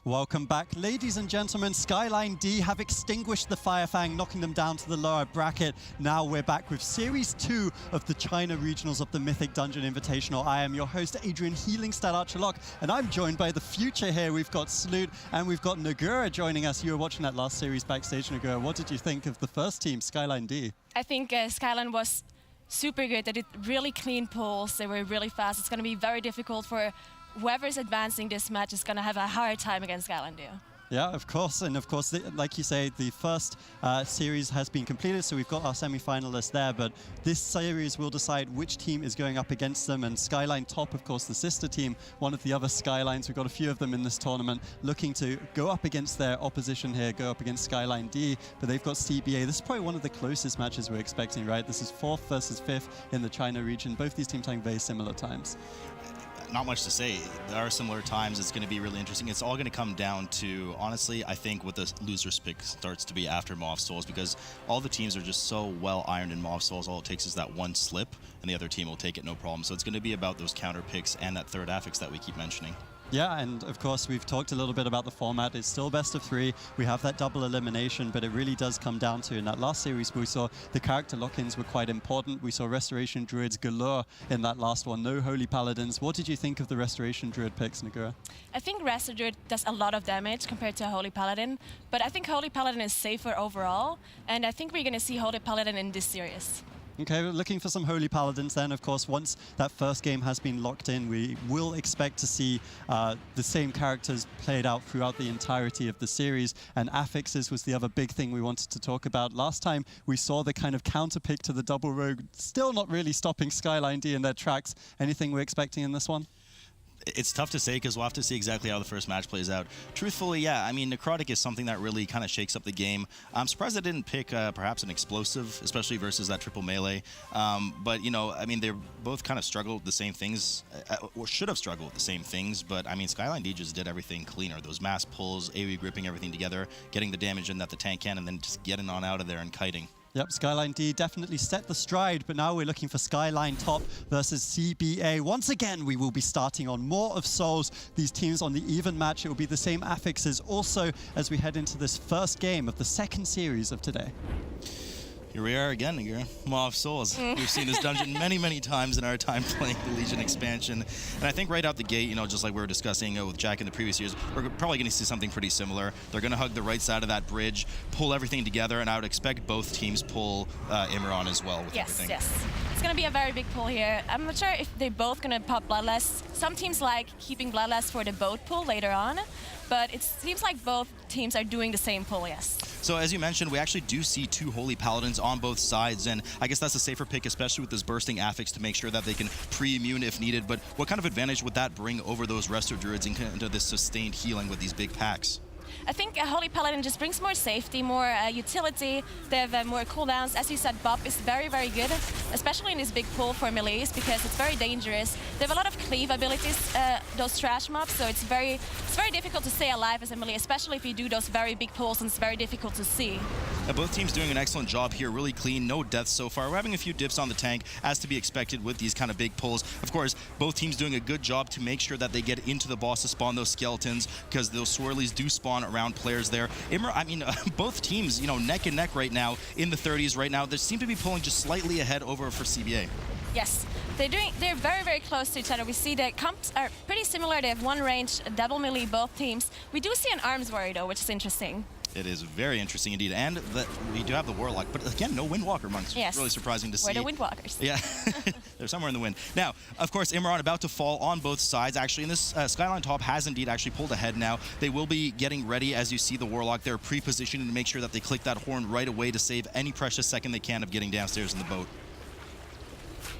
Welcome back. Ladies and gentlemen, SKYLINE D have extinguished the Fire Fang, knocking them down to the lower bracket. Now we're back with Series 2 of the China Regionals of the Mythic Dungeon Invitational. I am your host, Adrian Healing Style Archerlock, and I'm joined by the future here. We've got Sloot and we've got Nagura joining us. You were watching that last series backstage, Nagura. What did you think of the first team, SKYLINE D? I think SKYLINE was super good. They did really clean pulls. They were really fast. It's going to be very difficult for whoever's advancing this match is going to have a hard time against SKYLINE D. Yeah, of course. And of course, like you say, the first series has been completed, so we've got our semi-finalists there. But this series will decide which team is going up against them. And SKYLINE Top, of course, the sister team, one of the other SKYLINEs. We've got a few of them in this tournament looking to go up against their opposition here, go up against SKYLINE D. But they've got CBA. This is probably one of the closest matches we're expecting, right? This is 4th versus 5th in the China region. Both these teams playing very similar times. Not much to say. There are similar times. It's going to be really interesting. It's all going to come down to, honestly, I think what the loser's pick starts to be after Mauve Souls, because all the teams are just so well ironed in Mauve Souls. All it takes is that one slip, and the other team will take it no problem. So it's going to be about those counter picks and that third affix that we keep mentioning. Yeah, and of course, we've talked a little bit about the format. It's still best of 3. We have that double elimination, but it really does come down to, in that last series, we saw the character lock-ins were quite important. We saw Restoration Druids galore in that last one. No Holy Paladins. What did you think of the Restoration Druid picks, Nagura? I think Resto Druid does a lot of damage compared to Holy Paladin, but I think Holy Paladin is safer overall, and I think we're going to see Holy Paladin in this series. Okay, we're looking for some Holy Paladins then. Of course, once that first game has been locked in, we will expect to see the same characters played out throughout the entirety of the series. And affixes was the other big thing we wanted to talk about. Last time, we saw the kind of counter pick to the double rogue, still not really stopping SKYLINE D in their tracks. Anything we're expecting in this one? It's tough to say because we'll have to see exactly how the first match plays out. Truthfully, yeah, I mean, Necrotic is something that really kind of shakes up the game. I'm surprised I didn't pick perhaps an explosive, especially versus that triple melee. But, you know, I mean, they're both kind of struggled with the same things, or should have struggled with the same things. But, I mean, SKYLINE D just did everything cleaner. Those mass pulls, AoE gripping everything together, getting the damage in that the tank can, and then just getting on out of there and kiting. Yep, SKYLINE D definitely set the stride, but now we're looking for SKYLINE Top versus CBA. Once again, we will be starting on more of Souls. These teams on the even match, it will be the same affixes also as we head into this first game of the second series of today. Here we are again, Mauve Souls. We've seen this dungeon many, many times in our time playing the Legion expansion. And I think right out the gate, you know, just like we were discussing with Jack in the previous years, we're probably going to see something pretty similar. They're going to hug the right side of that bridge, pull everything together, and I would expect both teams pull Imran as well with everything. Yes. It's going to be a very big pull here. I'm not sure if they're both going to pop Bloodlust. Some teams like keeping Bloodlust for the boat pull later on, but it seems like both teams are doing the same pull, yes. So as you mentioned, we actually do see 2 Holy Paladins on both sides, and I guess that's a safer pick, especially with this bursting affix to make sure that they can pre-immune if needed. But what kind of advantage would that bring over those Resto Druids into this sustained healing with these big packs? I think a Holy Paladin just brings more safety, more utility. They have more cooldowns. As you said, Bop is very, very good, especially in this big pull for melees, because it's very dangerous. They have a lot of cleave abilities, those trash mobs, so it's very difficult to stay alive as a melee, especially if you do those very big pulls, and it's very difficult to see. Both teams doing an excellent job here, really clean, no deaths so far. We're having a few dips on the tank, as to be expected with these kind of big pulls. Of course, both teams doing a good job to make sure that they get into the boss to spawn those skeletons, because those swirlies do spawn around players there. I mean, both teams, you know, neck and neck right now, in the 30s right now. They seem to be pulling just slightly ahead over for CBA. Yes, they're very, very close to each other. We see the comps are pretty similar. They have one range, double melee, both teams. We do see an arms warrior though, which is interesting. It is very interesting indeed, and we do have the Warlock, but again, no Windwalker monks. Yes. Really surprising to see. We're the Windwalkers. Yeah, they're somewhere in the wind. Now, of course, Imran about to fall on both sides. Actually, and this SKYLINE Top has indeed actually pulled ahead now. They will be getting ready as you see the Warlock. They're pre-positioning to make sure that they click that horn right away to save any precious second they can of getting downstairs in the boat.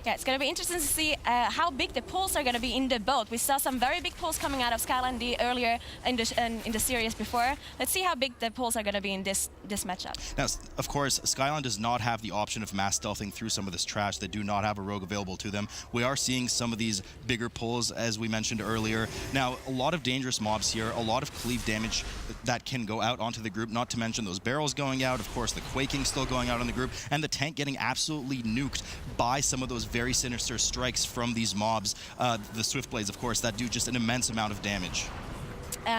Yeah, it's going to be interesting to see how big the pulls are going to be in the boat. We saw some very big pulls coming out of SKYLINE D earlier in the series before. Let's see how big the pulls are going to be in this matchup. Now, of course, SKYLINE does not have the option of mass stealthing through some of this trash. They do not have a rogue available to them. We are seeing some of these bigger pulls, as we mentioned earlier. Now, a lot of dangerous mobs here, a lot of cleave damage that can go out onto the group, not to mention those barrels going out, of course, the quaking still going out on the group, and the tank getting absolutely nuked by some of those very sinister strikes from these mobs. The Swift Blades, of course, that do just an immense amount of damage.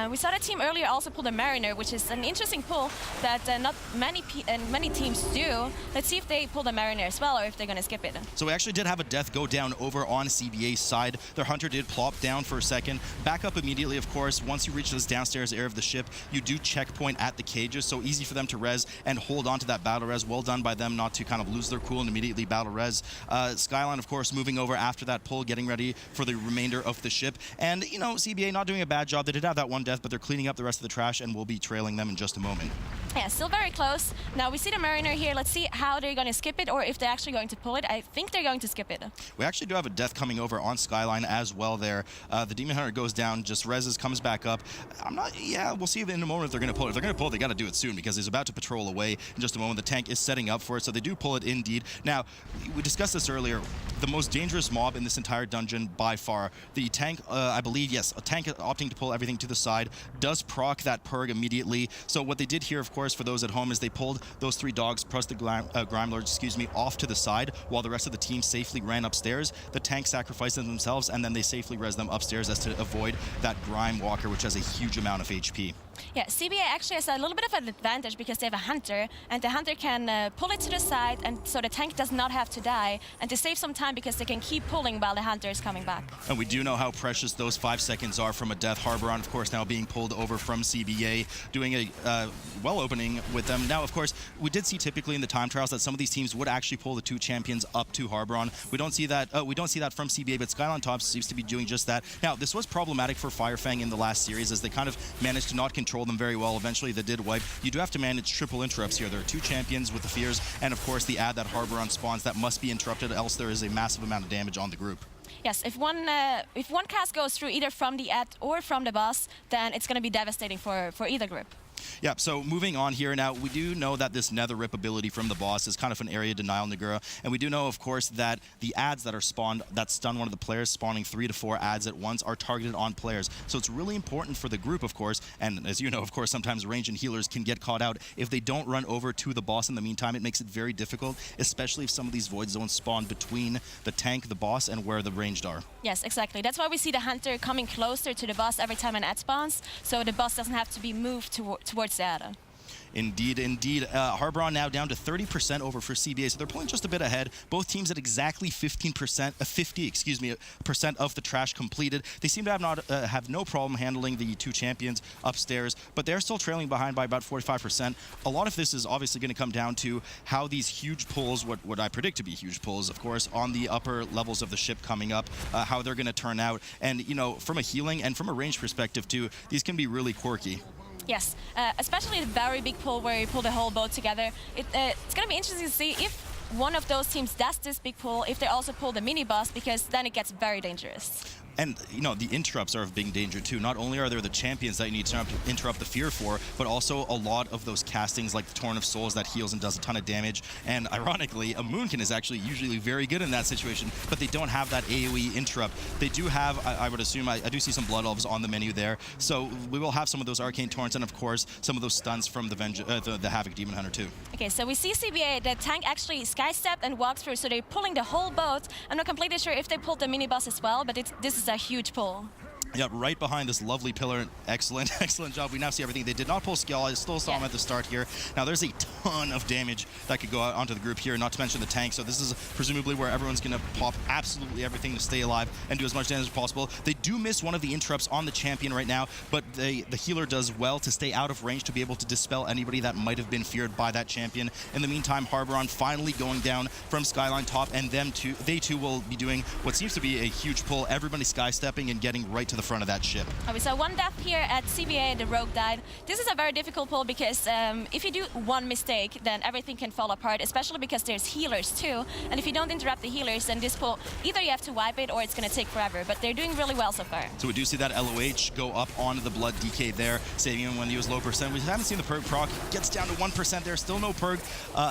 We saw the team earlier also pull the Mariner, which is an interesting pull that not many teams do. Let's see if they pull the Mariner as well, or if they're going to skip it. So we actually did have a death go down over on CBA's side. Their Hunter did plop down for a second. Back up immediately, of course. Once you reach this downstairs area of the ship, you do checkpoint at the cages, so easy for them to res and hold on to that battle res. Well done by them not to kind of lose their cool and immediately battle res. SKYLINE, of course, moving over after that pull, getting ready for the remainder of the ship. And, you know, CBA not doing a bad job. They did have that one death, but they're cleaning up the rest of the trash and will be trailing them in just a moment. Yeah, still very close. Now we see the Mariner here. Let's see how they're going to skip it or if they're actually going to pull it. I think they're going to skip it. We actually do have a death coming over on SKYLINE as well there. The Demon Hunter goes down, just reses, comes back up. We'll see in a moment if they're going to pull it. If they're going to pull it, they got to do it soon because he's about to patrol away in just a moment. The tank is setting up for it, so they do pull it indeed. Now, we discussed this earlier. The most dangerous mob in this entire dungeon by far. The tank, I believe, yes, a tank opting to pull everything to the side does proc that purg immediately. So what they did here, of course, for those at home, is they pulled those 3 dogs plus the Grime Lords, off to the side while the rest of the team safely ran upstairs. The tank sacrificed them themselves, and then they safely res them upstairs as to avoid that Grime Walker, which has a huge amount of HP. Yeah, CBA actually has a little bit of an advantage because they have a Hunter, and the Hunter can pull it to the side, and so the tank does not have to die, and to save some time because they can keep pulling while the Hunter is coming back. And we do know how precious those 5 seconds are from a death. Harboron, of course, now being pulled over from CBA, doing a well opening with them. Now, of course, we did see typically in the time trials that some of these teams would actually pull the 2 champions up to Harboron. We don't see that. From CBA, but SKYLINE Top seems to be doing just that. Now, this was problematic for Firefang in the last series as they kind of managed to not control them very well. Eventually, they did wipe. You do have to manage triple interrupts here. There are 2 champions with the fears, and of course, the ad that Harboron spawns that must be interrupted, else there is a massive amount of damage on the group. Yes, if one cast goes through either from the ad or from the boss, then it's going to be devastating for either group. Yeah, so moving on here now, we do know that this Nether Rip ability from the boss is kind of an area denial Nagura, and we do know, of course, that the ads that are spawned that stun one of the players, spawning 3 to 4 ads at once, are targeted on players. So it's really important for the group, of course, and as you know, of course, sometimes range and healers can get caught out. If they don't run over to the boss in the meantime, it makes it very difficult, especially if some of these void zones spawn between the tank, the boss, and where the ranged are. Yes, exactly. That's why we see the Hunter coming closer to the boss every time an ad spawns, so the boss doesn't have to be moved towards the ad. Indeed, indeed. Harboron now down to 30% over for CBA, so they're pulling just a bit ahead. Both teams at exactly 50% of the trash completed. They seem to have no problem handling the 2 champions upstairs, but they're still trailing behind by about 45%. A lot of this is obviously going to come down to how these huge pulls, what I predict to be huge pulls, of course, on the upper levels of the ship coming up, how they're going to turn out. And, you know, from a healing and from a range perspective, too, these can be really quirky. Yes, especially the very big pull where you pull the whole boat together. It's going to be interesting to see if one of those teams does this big pull, if they also pull the mini-boss, because then it gets very dangerous. And, you know, the interrupts are of big danger, too. Not only are there the champions that you need to interrupt the fear for, but also a lot of those castings like the Torrent of Souls that heals and does a ton of damage. And, ironically, a Moonkin is actually usually very good in that situation, but they don't have that AoE interrupt. They do have, I would assume, I do see some Blood Elves on the menu there. So we will have some of those Arcane Torrents and, of course, some of those stuns from the Havoc Demon Hunter, too. Okay, so we see CBA, the tank actually sky-stepped and walked through, so they're pulling the whole boat. I'm not completely sure if they pulled the mini-boss as well, but this is a huge pull. Yeah, right behind this lovely pillar. Excellent, excellent job. We now see everything. They did not pull skill. I still saw him at the start here. Now, there's a ton of damage that could go out onto the group here, not to mention the tank. So this is presumably where everyone's going to pop absolutely everything to stay alive and do as much damage as possible. They do miss one of the interrupts on the champion right now, but the healer does well to stay out of range to be able to dispel anybody that might have been feared by that champion. In the meantime, Harboron finally going down from SKYLINE Top, and they too will be doing what seems to be a huge pull. Everybody sky-stepping and getting right to the front of that ship. Oh, we saw one death here at CBA, the rogue died. This is a very difficult pull because if you do one mistake, then everything can fall apart, especially because there's healers too. And if you don't interrupt the healers, then this pull, either you have to wipe it or it's going to take forever. But they're doing really well so far. So we do see that LOH go up onto the blood DK there, saving him when he was low percent. We haven't seen the perk proc. Gets down to 1% there, still no perk.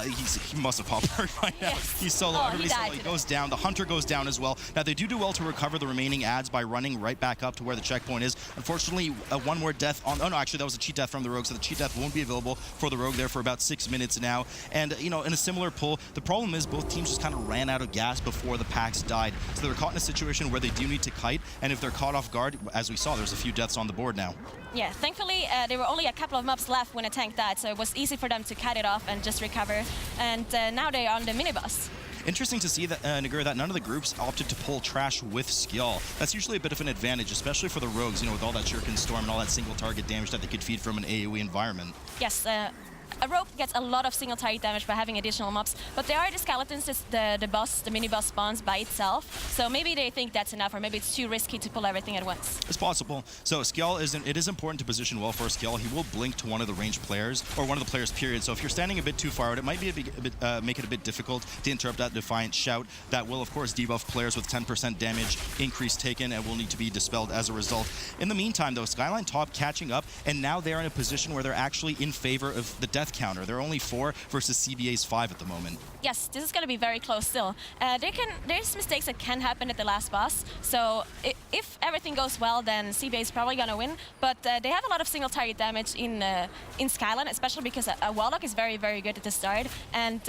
He must have popped perk right now. Yes. He's solo. Everybody's solo. He goes down. The Hunter goes down as well. Now they do well to recover the remaining ads by running right back up to where the checkpoint is. Unfortunately, one more death on... Oh, no, actually, that was a cheat death from the Rogue, so the cheat death won't be available for the Rogue there for about 6 minutes now. And, you know, in a similar pull, the problem is both teams just kind of ran out of gas before the packs died. So they were caught in a situation where they do need to kite, and if they're caught off guard, as we saw, there's a few deaths on the board now. Yeah, thankfully, there were only a couple of mobs left when a tank died, so it was easy for them to cut it off and just recover. And now they're on the minibus. Interesting to see that, Nagur, that none of the groups opted to pull trash with skill. That's usually a bit of an advantage, especially for the Rogues, you know, with all that Shuriken Storm and all that single target damage that they could feed from an AoE environment. Yes, a Rogue gets a lot of single target damage by having additional mobs, but there are the skeletons, the mini boss spawns by itself, so maybe they think that's enough, or maybe it's too risky to pull everything at once. It's possible. So Skjall it is important to position well for Skjall. He will blink to one of the ranged players, or one of the players, period. So if you're standing a bit too far out, it might be make it a bit difficult to interrupt that Defiant Shout. That will, of course, debuff players with 10% damage, increase taken, and will need to be dispelled as a result. In the meantime, though, SKYLINE top catching up, and now they're in a position where they're actually in favor of the death counter. They're only 4 versus CBA's 5 at the moment. Yes, this is going to be very close still. There's mistakes that can happen at the last boss, so if everything goes well, then CBA is probably going to win, but they have a lot of single target damage in SKYLINE, especially because a Warlock is very, very good at the start, and,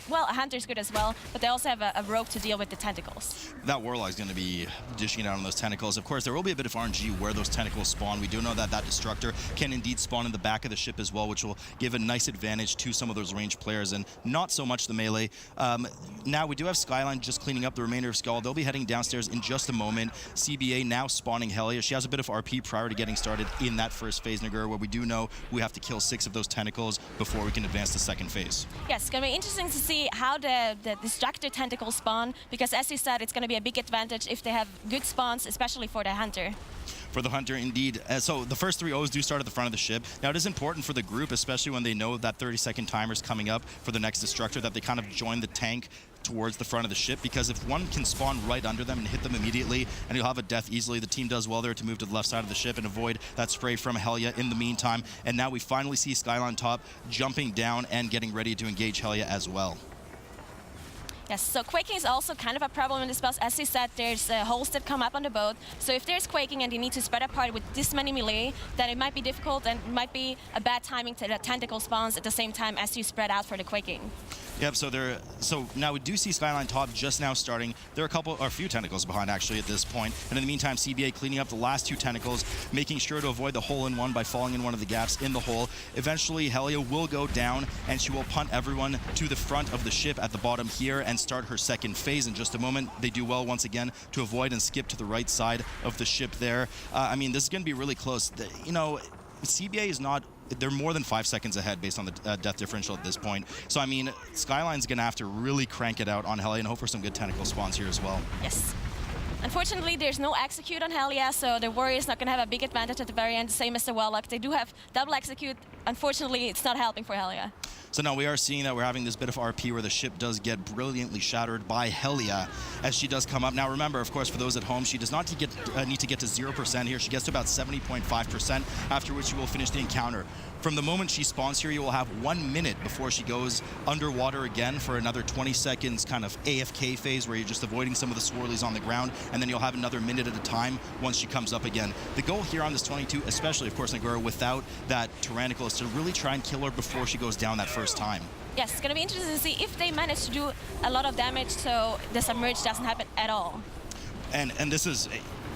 well, a Hunter is good as well, but they also have a Rogue to deal with the tentacles. That Warlock is going to be dishing out on those tentacles. Of course, there will be a bit of RNG where those tentacles spawn. We do know that that Destructor can indeed spawn in the back of the ship as well, which will give a nice advantage to some of those ranged players, and not so much the melee. Now we do have SKYLINE just cleaning up the remainder of Skull. They'll be heading downstairs in just a moment. CBA now spawning Helia. She has a bit of RP prior to getting started in that first phase, Nagur, where we do know we have to kill 6 of those tentacles before we can advance to second phase. Yes, it's going to be interesting to see how the Destructor tentacles spawn, because as you said, it's going to be a big advantage if they have good spawns, especially for the Hunter. For the Hunter, indeed. So the first 3 O's do start at the front of the ship. Now, it is important for the group, especially when they know that 30-second timer is coming up for the next Destructor, that they kind of join the tank towards the front of the ship, because if one can spawn right under them and hit them immediately, and you'll have a death easily, the team does well there to move to the left side of the ship and avoid that spray from Helia in the meantime. And now we finally see SKYLINE top jumping down and getting ready to engage Helia as well. Yes, so quaking is also kind of a problem in this boss. As you said, there's holes that come up on the boat. So if there's quaking and you need to spread apart with this many melee, then it might be difficult and it might be a bad timing to the tentacle spawns at the same time as you spread out for the quaking. Yep, so now we do see SKYLINE top just now starting. There are a few tentacles behind actually at this point. And in the meantime, CBA cleaning up the last 2 tentacles, making sure to avoid the hole-in-one by falling in one of the gaps in the hole. Eventually, Helia will go down and she will punt everyone to the front of the ship at the bottom here and start her second phase in just a moment. They do well once again to avoid and skip to the right side of the ship there. I mean, this is going to be really close. You know, CBA is not... They're more than 5 seconds ahead based on the death differential at this point. So, I mean, SKYLINE's going to have to really crank it out on Helia and hope for some good tentacle spawns here as well. Yes. Unfortunately, there's no execute on Helia, so the Warrior is not going to have a big advantage at the very end, same as the Warlock. They do have double execute. Unfortunately, it's not helping for Helia. So now we are seeing that we're having this bit of RP where the ship does get brilliantly shattered by Helia as she does come up. Now remember, of course, for those at home, she does not need to get to 0% here. She gets to about 70.5%, after which she will finish the encounter. From the moment she spawns here, you will have 1 minute before she goes underwater again for another 20 seconds kind of AFK phase where you're just avoiding some of the swirlies on the ground, and then you'll have another minute at a time once she comes up again. The goal here on this 22, especially, of course, Nagur, without that Tyrannical, is to really try and kill her before she goes down that first time. Yes, it's going to be interesting to see if they manage to do a lot of damage so the submerge doesn't happen at all. And this is...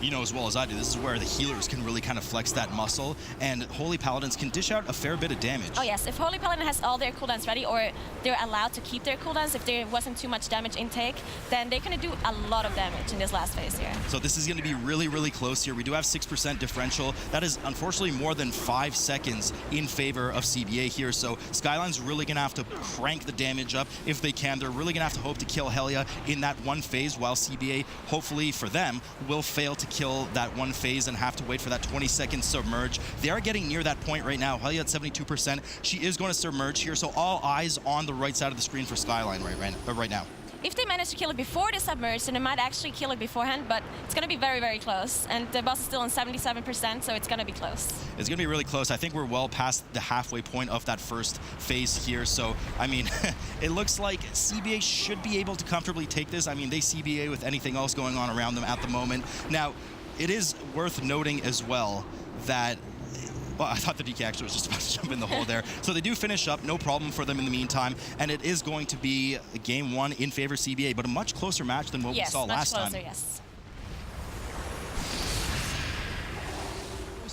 You know as well as I do, this is where the healers can really kind of flex that muscle, and Holy Paladins can dish out a fair bit of damage. Oh yes, if Holy Paladin has all their cooldowns ready, or they're allowed to keep their cooldowns, if there wasn't too much damage intake, then they're going to do a lot of damage in this last phase here. So this is going to be really, really close here. We do have 6% differential. That is unfortunately more than 5 seconds in favor of CBA here, so SKYLINE's really going to have to crank the damage up if they can. They're really going to have to hope to kill Helia in that one phase, while CBA, hopefully for them, will fail to kill that one phase and have to wait for that 20-second submerge. They are getting near that point right now. Helia at 72%. She is going to submerge here, so all eyes on the right side of the screen for SKYLINE right now. If they manage to kill it before the submerge, then they might actually kill it beforehand, but it's going to be very, very close. And the boss is still on 77%, so it's going to be close. It's going to be really close. I think we're well past the halfway point of that first phase here. So, I mean, it looks like CBA should be able to comfortably take this. I mean, they CBA with anything else going on around them at the moment. Now, it is worth noting as well that, well, I thought the DK actually was just about to jump in the hole there. So they do finish up, no problem for them in the meantime, and it is going to be game one in favor of CBA, but a much closer match than what we saw last time. Yes.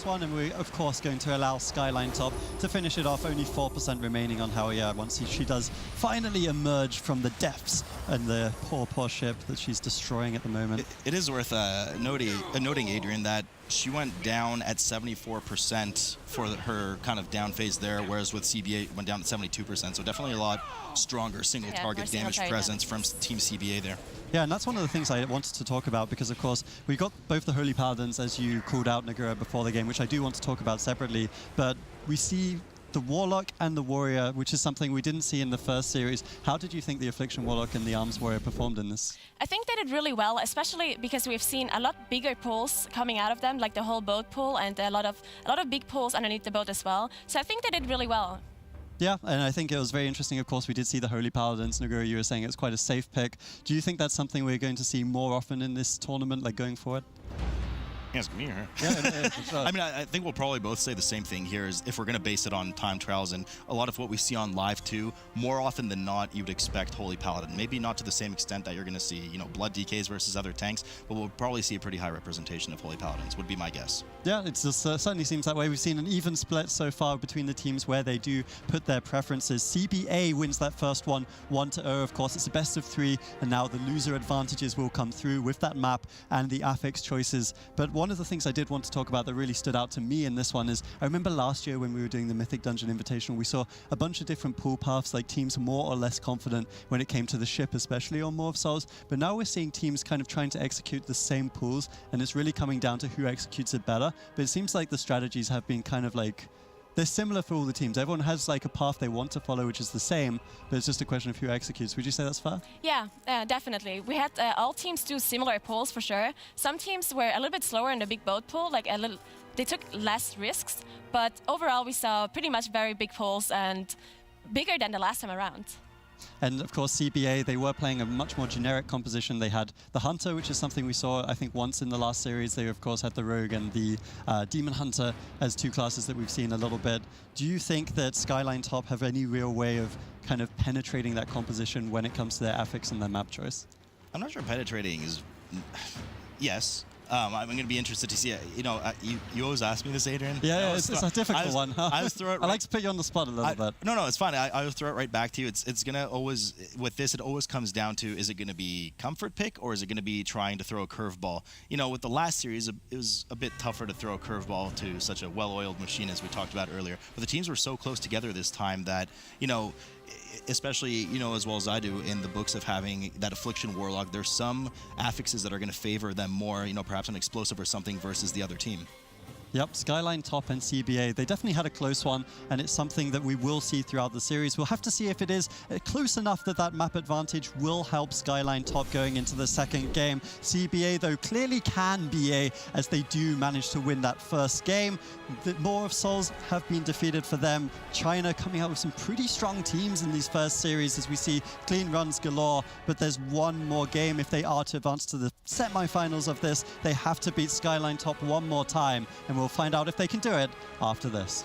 One, and we're of course going to allow SKYLINE top to finish it off. Only 4% remaining on hotaya once she does finally emerge from the depths and the poor ship that she's destroying at the moment. It is worth noting, Adrian, that she went down at 74% for her kind of down phase there, whereas with CBA it went down at 72%. So definitely a lot stronger single target damage presence from Team CBA there. Yeah, and that's one of the things I wanted to talk about because, of course, we got both the Holy Paladins, as you called out, Nagura, before the game, which I do want to talk about separately, but we see the Warlock and the Warrior, which is something we didn't see in the first series. How did you think the Affliction Warlock and the Arms Warrior performed in this? I think they did really well, especially because we've seen a lot bigger pulls coming out of them, like the whole boat pull and a lot of big pulls underneath the boat as well. So I think they did really well. Yeah, and I think it was very interesting. Of course, we did see the Holy Paladins. Nagura, you were saying it was quite a safe pick. Do you think that's something we're going to see more often in this tournament, like going forward? Ask me, or? Yeah, sure. I mean, I think we'll probably both say the same thing here, is if we're going to base it on time trials and a lot of what we see on live too, more often than not, you would expect Holy Paladin. Maybe not to the same extent that you're going to see, you know, Blood DKs versus other tanks, but we'll probably see a pretty high representation of Holy Paladins, would be my guess. Yeah, it just certainly seems that way. We've seen an even split so far between the teams where they do put their preferences. CBA wins that first one, 1-0. Of course, it's a best of 3, and now the loser advantages will come through with that map and the affix choices. But one of the things I did want to talk about that really stood out to me in this one is, I remember last year when we were doing the Mythic Dungeon Invitational, we saw a bunch of different pool paths, like teams more or less confident when it came to the ship, especially on More of Souls. But now we're seeing teams kind of trying to execute the same pools, and it's really coming down to who executes it better. But it seems like the strategies have been kind of like, they're similar for all the teams. Everyone has like a path they want to follow, which is the same, but it's just a question of who executes. Would you say that's fair? Yeah, definitely. We had all teams do similar pulls for sure. Some teams were a little bit slower in the big boat pull, like they took less risks, but overall we saw pretty much very big pulls and bigger than the last time around. And of course, CBA, they were playing a much more generic composition. They had the Hunter, which is something we saw, I think, once in the last series. They, of course, had the Rogue and the Demon Hunter as two classes that we've seen a little bit. Do you think that SKYLINE top have any real way of kind of penetrating that composition when it comes to their affix and their map choice? I'm not sure penetrating is... Yes. I'm going to be interested to see it. You know, you always ask me this, Adrian. Yeah, it's a difficult one. I like to put you on the spot a little bit. No, it's fine. I will throw it right back to you. It's going to always, with this, it always comes down to, is it going to be comfort pick or is it going to be trying to throw a curveball? You know, with the last series, it was a bit tougher to throw a curveball to such a well-oiled machine as we talked about earlier. But the teams were so close together this time that, you know, especially, you know, as well as I do, in the books of having that Affliction Warlock, there's some affixes that are going to favor them more, you know, perhaps an explosive or something versus the other team. Yep, SKYLINE top and CBA, they definitely had a close one, and it's something that we will see throughout the series. We'll have to see if it is close enough that that map advantage will help SKYLINE top going into the second game. CBA, though, clearly can BA as they do manage to win that first game. The More of Souls have been defeated for them. China coming out with some pretty strong teams in these first series as we see clean runs galore, but there's one more game. If they are to advance to the semi-finals of this, they have to beat SKYLINE top one more time, and we'll find out if they can do it after this.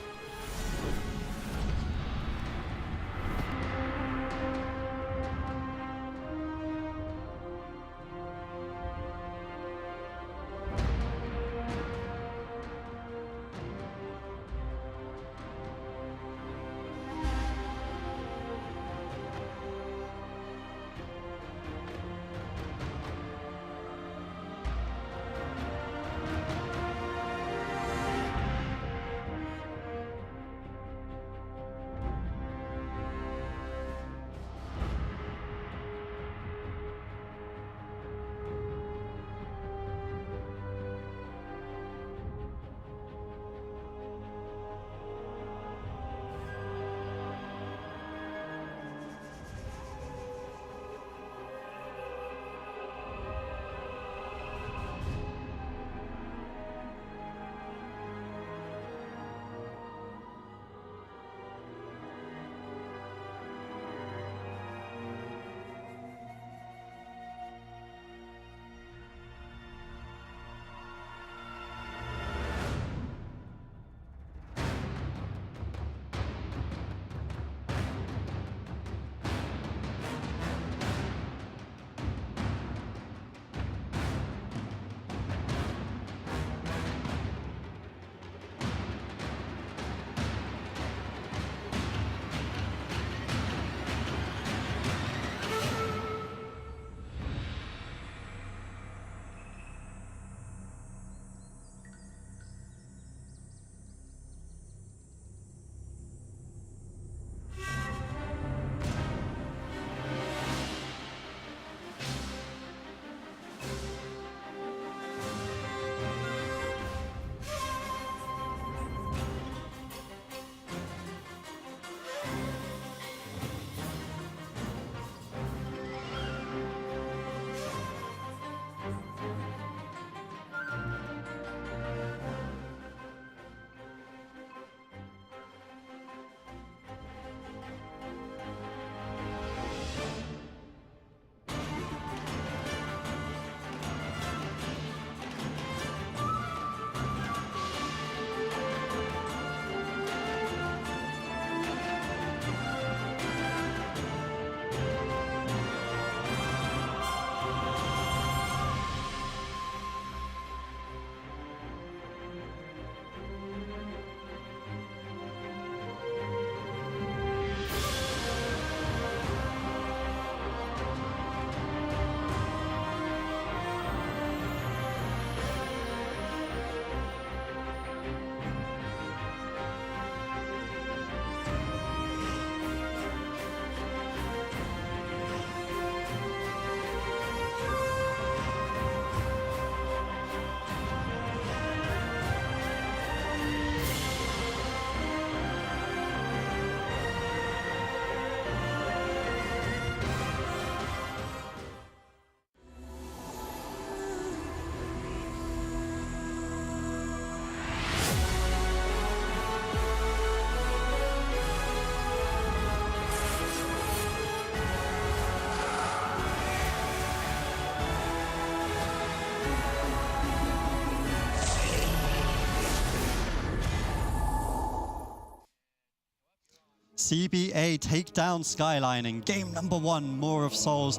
CBA take down SKYLINE in game number 1, More of Souls.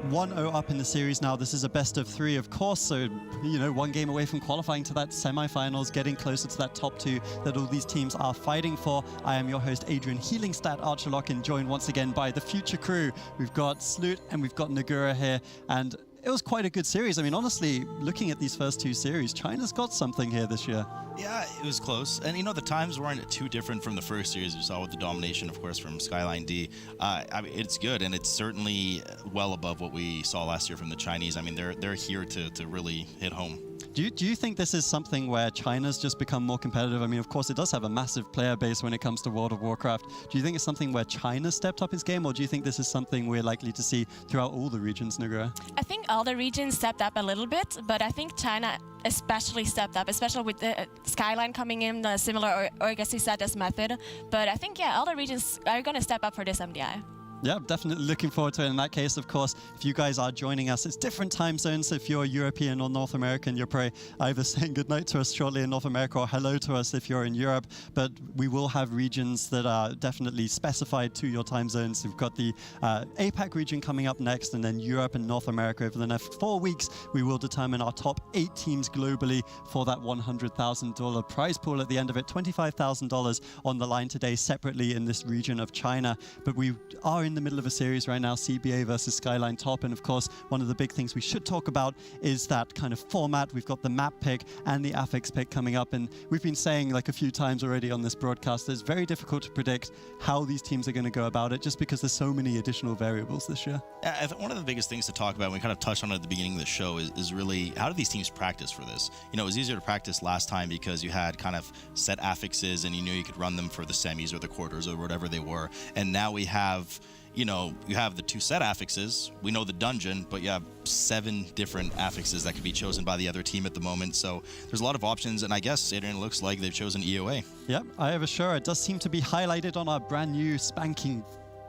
1-0 up in the series now. This is a best of 3, of course, so, you know, 1 game away from qualifying to that semi-finals, getting closer to that top 2 that all these teams are fighting for. I am your host, Adrian Healingstat Archerlock, and joined once again by the future crew. We've got Sloot and we've got Nagura here, and it was quite a good series. I mean, honestly, looking at these first 2 series, China's got something here this year. Yeah, it was close. And, you know, the times weren't too different from the first series we saw with the domination, of course, from SKYLINE D. I mean, it's good, and it's certainly well above what we saw last year from the Chinese. I mean, they're here to really hit home. Do you think this is something where China's just become more competitive? I mean, of course, it does have a massive player base when it comes to World of Warcraft. Do you think it's something where China stepped up its game, or do you think this is something we're likely to see throughout all the regions, Nagura? I think all the regions stepped up a little bit, but I think China especially stepped up, especially with the SKYLINE coming in, the similar, or I guess you said as Method. But I think, yeah, all the regions are going to step up for this MDI. Yeah, definitely looking forward to it. In that case, of course, if you guys are joining us, it's different time zones. So if you're European or North American, you're probably either saying goodnight to us shortly in North America or hello to us if you're in Europe. But we will have regions that are definitely specified to your time zones. We've got the APAC region coming up next, and then Europe and North America over the next 4 weeks. We will determine our top 8 teams globally for that $100,000 prize pool at the end of it. $25,000 on the line today separately in this region of China. But we are in the middle of a series right now, CBA versus SKYLINE top, and of course one of the big things we should talk about is that kind of format. We've got the map pick and the affix pick coming up, and we've been saying like a few times already on this broadcast that it's very difficult to predict how these teams are going to go about it, just because there's so many additional variables this year. I think one of the biggest things to talk about, we kind of touched on it at the beginning of the show, is really how do these teams practice for this? You know, it was easier to practice last time because you had kind of set affixes and you knew you could run them for the semis or the quarters or whatever they were, and now we have, you know, you have the 2 set affixes. We know the dungeon, but you have 7 different affixes that could be chosen by the other team at the moment. So there's a lot of options, and I guess, Adrian, it looks like they've chosen EOA. Yep, I have a sure. It does seem to be highlighted on our brand new spanking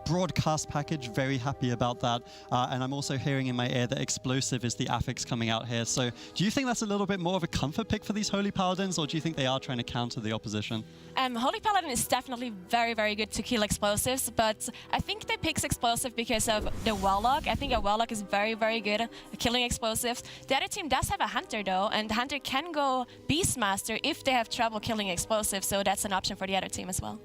broadcast package. Very happy about that. And I'm also hearing in my ear that Explosive is the affix coming out here. So do you think that's a little bit more of a comfort pick for these Holy Paladins, or do you think they are trying to counter the opposition? Holy Paladin is definitely very, very good to kill explosives, but I think they pick explosive because of the Warlock. I think a Warlock is very, very good at killing explosives. The other team does have a Hunter though, and the Hunter can go Beastmaster if they have trouble killing explosives, so that's an option for the other team as well.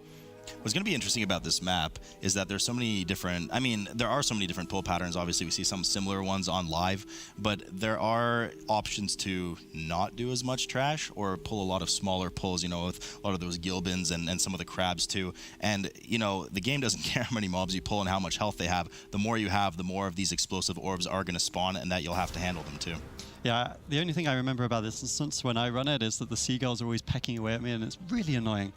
What's going to be interesting about this map is that there's so many different, I mean, there are so many different pull patterns. Obviously, we see some similar ones on live, but there are options to not do as much trash or pull a lot of smaller pulls, you know, with a lot of those Gilbins and some of the crabs too. And, you know, the game doesn't care how many mobs you pull and how much health they have. The more you have, the more of these explosive orbs are going to spawn, and that you'll have to handle them too. Yeah, the only thing I remember about this instance when I run it is that the seagulls are always pecking away at me, and it's really annoying.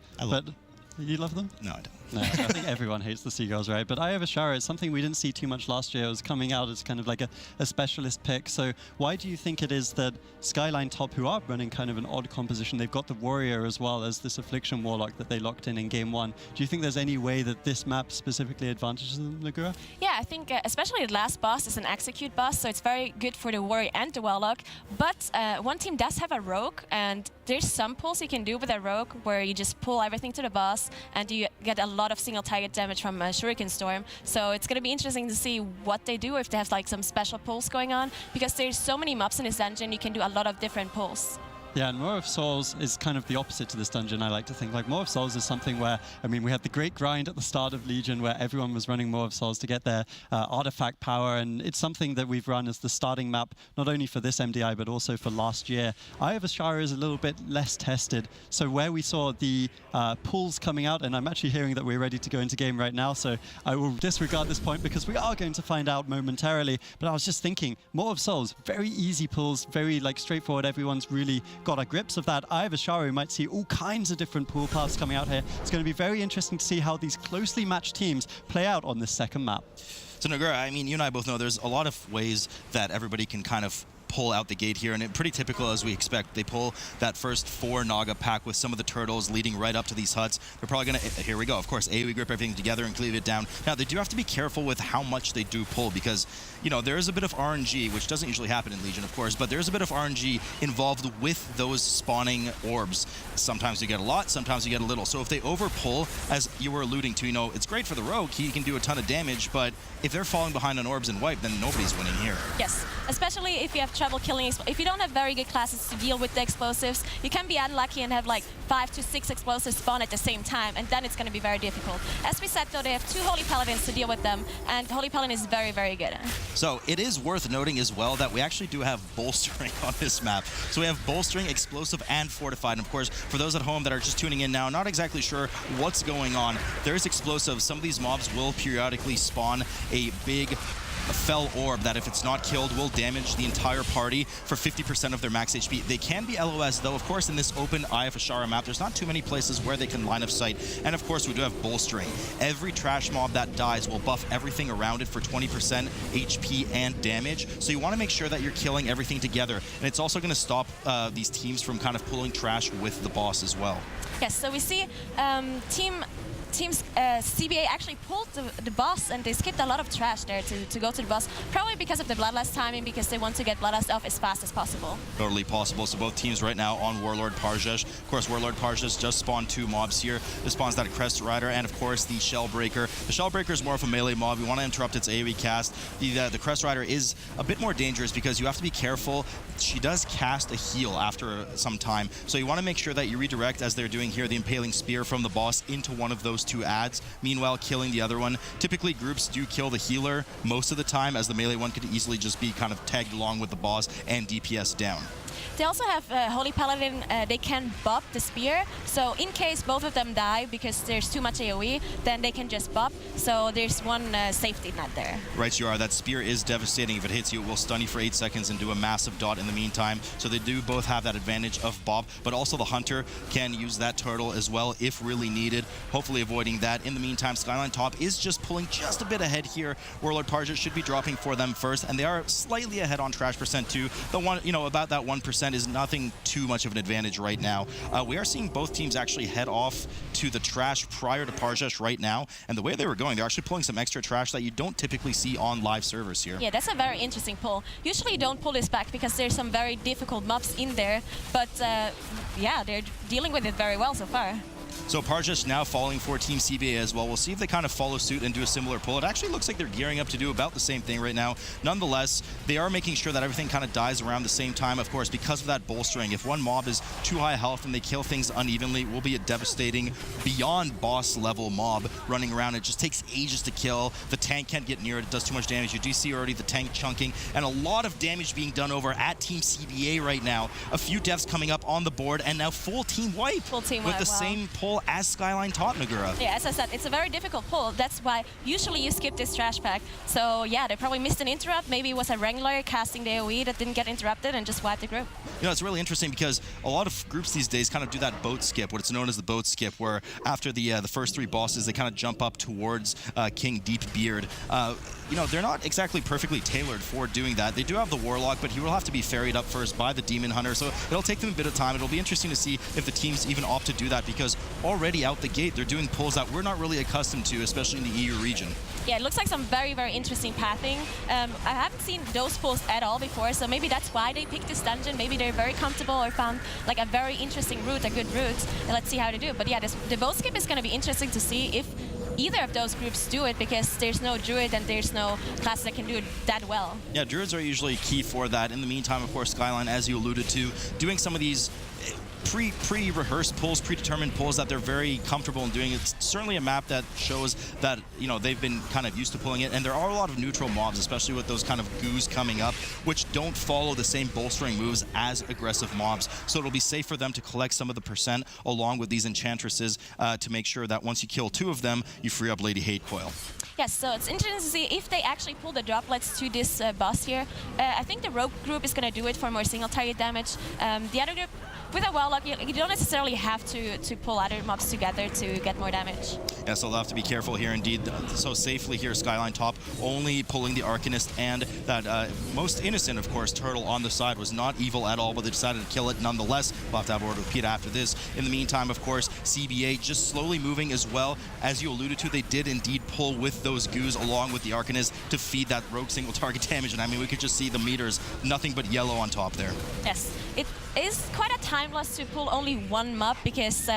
You love them? No, I don't. No, I think everyone hates the seagulls, right? But Eye of Ashara is something we didn't see too much last year. It was coming out as kind of like a specialist pick. So why do you think it is that SKYLINE top, who are running kind of an odd composition, they've got the Warrior as well as this Affliction Warlock that they locked in game 1. Do you think there's any way that this map specifically advantages them, Nagura? Yeah, I think especially the last boss is an execute boss, so it's very good for the Warrior and the Warlock. But one team does have a Rogue, and there's some pulls you can do with a Rogue where you just pull everything to the boss and you get a lot of single target damage from Shuriken Storm. So it's going to be interesting to see what they do if they have like some special pulls going on, because there's so many mobs in this dungeon, you can do a lot of different pulls. Yeah, and More of Souls is kind of the opposite to this dungeon, I like to think. Like, More of Souls is something where, I mean, we had the great grind at the start of Legion where everyone was running More of Souls to get their artifact power, and it's something that we've run as the starting map, not only for this MDI, but also for last year. Eye of Ashara is a little bit less tested, so where we saw the pulls coming out, and I'm actually hearing that we're ready to go into game right now, so I will disregard this point because we are going to find out momentarily, but I was just thinking, More of Souls, very easy pulls, very like straightforward, everyone's really got a grips of that. Eye of Ashara, we might see all kinds of different pool paths coming out here. It's going to be very interesting to see how these closely matched teams play out on this second map. So Nagura, I mean, you and I both know there's a lot of ways that everybody can kind of pull out the gate here, and pretty typical as we expect. They pull that first 4 Naga pack with some of the turtles leading right up to these huts. They're probably going to, here we go, of course, AoE grip everything together and cleave it down. Now, they do have to be careful with how much they do pull because, you know, there is a bit of RNG, which doesn't usually happen in Legion, of course, but there's a bit of RNG involved with those spawning orbs. Sometimes you get a lot, sometimes you get a little. So if they overpull, as you were alluding to, you know, it's great for the rogue. He can do a ton of damage, but if they're falling behind on orbs and wipe, then nobody's winning here. Yes, especially if you have trouble killing, if you don't have very good classes to deal with the explosives, you can be unlucky and have like 5 to 6 explosives spawn at the same time, and then it's going to be very difficult. As we said though, they have 2 Holy Paladins to deal with them, and Holy Paladin is very, very good. So it is worth noting as well that we actually do have bolstering on this map. So we have bolstering, explosive, and fortified. And of course, for those at home that are just tuning in now, not exactly sure what's going on, there's explosives. Some of these mobs will periodically spawn a big fell orb that if it's not killed will damage the entire party for 50% of their max HP. They can be LOS though, of course, in this open Eye of Ashara map. There's not too many places where they can line of sight. And of course, we do have bolstering. Every trash mob that dies will buff everything around it for 20% HP and damage. So you want to make sure that you're killing everything together. And it's also going to stop these teams from kind of pulling trash with the boss as well. Yes, so we see Teams CBA actually pulled the boss, and they skipped a lot of trash there to go to the boss, probably because of the Bloodlust timing, because they want to get Bloodlust off as fast as possible. Totally possible. So both teams right now on Warlord Parjesh. Of course, Warlord Parjesh just spawned 2 mobs here. This spawns that Crest Rider and, of course, the Shellbreaker. The Shellbreaker is more of a melee mob. You want to interrupt its AoE cast. The Crest Rider is a bit more dangerous because you have to be careful. She does cast a heal after some time, so you want to make sure that you redirect, as they're doing here, the Impaling Spear from the boss into one of those 2 adds, meanwhile killing the other one. Typically, groups do kill the healer most of the time, as the melee one could easily just be kind of tagged along with the boss and DPS down. They also have Holy Paladin, they can bop the spear, so in case both of them die because there's too much AoE, then they can just bop, so there's one safety net there. Right you are, that spear is devastating. If it hits you, it will stun you for 8 seconds and do a massive dot in the meantime, so they do both have that advantage of bop, but also the Hunter can use that turtle as well if really needed, hopefully avoiding that. In the meantime, SKYLINE top is just pulling just a bit ahead here. Warlord Parjesh should be dropping for them first, and they are slightly ahead on trash percent too. The one, you know, about that 1% is nothing too much of an advantage right now. We are seeing both teams actually head off to the trash prior to Parjesh right now, and the way they were going, they're actually pulling some extra trash that you don't typically see on live servers here. Yeah, that's a very interesting pull. Usually you don't pull this back because there's some very difficult mobs in there, but yeah, they're dealing with it very well so far. So Parjesh now falling for Team CBA as well. We'll see if they kind of follow suit and do a similar pull. It actually looks like they're gearing up to do about the same thing right now. Nonetheless, they are making sure that everything kind of dies around the same time, of course, because of that bolstering. If one mob is too high health and they kill things unevenly, it will be a devastating, beyond boss level mob running around. It just takes ages to kill. The tank can't get near it. It does too much damage. You do see already the tank chunking, and a lot of damage being done over at Team CBA right now. A few deaths coming up on the board, and now full team wipe. Full team with wipe, the same pull as SKYLINE top, Nagura. Yeah, as I said, it's a very difficult pull. That's why usually you skip this trash pack. So yeah, they probably missed an interrupt. Maybe it was a Wrangler casting the AoE that didn't get interrupted and just wiped the group. You know, it's really interesting because a lot of groups these days kind of do that boat skip, what's known as the boat skip, where after the first 3 bosses, they kind of jump up towards King Deepbeard. You know, they're not exactly perfectly tailored for doing that. They do have the Warlock, but he will have to be ferried up first by the Demon Hunter, so it'll take them a bit of time. It'll be interesting to see if the teams even opt to do that, because already out the gate, they're doing pulls that we're not really accustomed to, especially in the EU region. Yeah, it looks like some very, very interesting pathing. I haven't seen those pulls at all before, so maybe that's why they picked this dungeon. Maybe they're very comfortable or found like a very interesting route, a good route, and let's see how they do. But yeah, the boat skip is going to be interesting to see if either of those groups do it, because there's no druid and there's no class that can do it that well. Yeah, druids are usually key for that. In the meantime, of course, SKYLINE, as you alluded to, doing some of these pre-rehearsed pulls, predetermined pulls that they're very comfortable in doing. It's certainly a map that shows that, you know, they've been kind of used to pulling it, and there are a lot of neutral mobs, especially with those kind of goos coming up, which don't follow the same bolstering moves as aggressive mobs. So it'll be safe for them to collect some of the percent along with these enchantresses to make sure that once you kill 2 of them, you free up Lady Hatecoil. Yes, so it's interesting to see if they actually pull the droplets to this boss here. I think the rogue group is going to do it for more single target damage. The other group with a Warlock, you don't necessarily have to pull other mobs together to get more damage. Yeah, so they'll have to be careful here indeed. So safely here, SKYLINE top, only pulling the Arcanist, and that most innocent, of course, turtle on the side was not evil at all, but they decided to kill it nonetheless. We'll have to have a word with Peter after this. In the meantime, of course, CBA just slowly moving as well. As you alluded to, they did indeed pull with those goos along with the Arcanist to feed that rogue single target damage, and I mean, we could just see the meters, nothing but yellow on top there. Yes, it is quite a time loss to pull only one mob because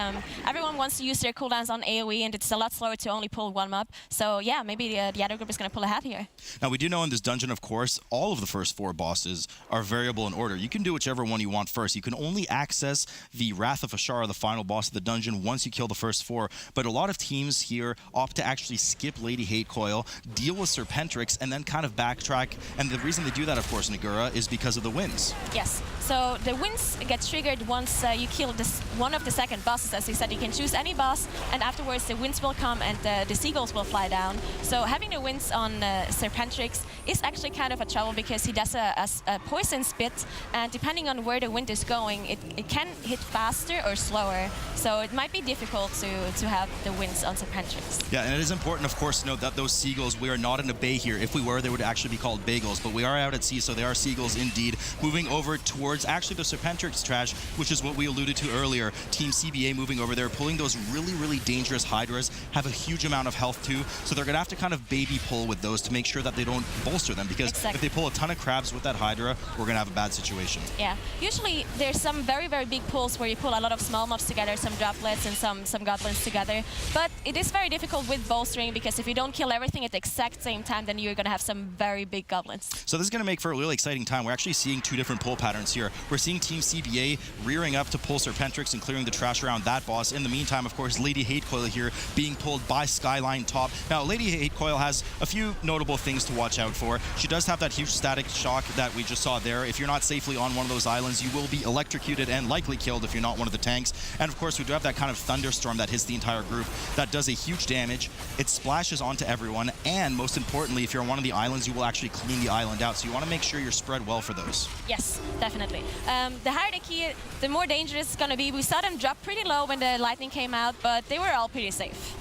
everyone wants to use their cooldowns on AoE, and it's a lot slower to only pull one mob. So yeah, maybe the other group is going to pull ahead here. Now, we do know in this dungeon, of course, all of the first 4 bosses are variable in order. You can do whichever one you want first. You can only access the Wrath of Ashara, the final boss of the dungeon, once you kill the first 4. But a lot of teams here opt to actually skip Lady Hate Coil, deal with Serpentrix, and then kind of backtrack. And the reason they do that, of course, Nagura, is because of the wins. Yes, so the wins get triggered once you kill one of the second bosses. As you said, you can choose any boss, and afterwards the winds will come and the seagulls will fly down. So having the winds on Serpentrix is actually kind of a trouble because he does a poison spit, and depending on where the wind is going, it can hit faster or slower. So it might be difficult to have the winds on Serpentrix. Yeah, and it is important, of course, to note that those seagulls, we are not in a bay here. If we were, they would actually be called bagels, but we are out at sea, so they are seagulls indeed. Moving over towards actually the Serpentrix trash, which is what we alluded to earlier. Team CBA moving over there, pulling those really, really dangerous Hydras, have a huge amount of health too, so they're going to have to kind of baby pull with those to make sure that they don't bolster them, because exactly. If they pull a ton of crabs with that Hydra, we're going to have a bad situation. Yeah, usually there's some very, very big pulls where you pull a lot of small mobs together, some droplets and some goblins together, but it is very difficult with bolstering because if you don't kill everything at the exact same time, then you're going to have some very big goblins. So this is going to make for a really exciting time. We're actually seeing 2 different pull patterns here. We're seeing Team CBA rearing up to pull Serpentrix and clearing the trash around that boss. In the meantime, of course, Lady Hate Coil here being pulled by SKYLINE top. Now, Lady Hate Coil has a few notable things to watch out for. She does have that huge static shock that we just saw there. If you're not safely on one of those islands, you will be electrocuted and likely killed if you're not one of the tanks. And of course, we do have that kind of thunderstorm that hits the entire group that does a huge damage. It splashes onto everyone, and most importantly, if you're on one of the islands, you will actually clean the island out. So you want to make sure you're spread well for those. Yes, definitely. The higher the key, the more dangerous it's going to be. We saw them drop pretty low when the lightning came out, but they were all pretty safe.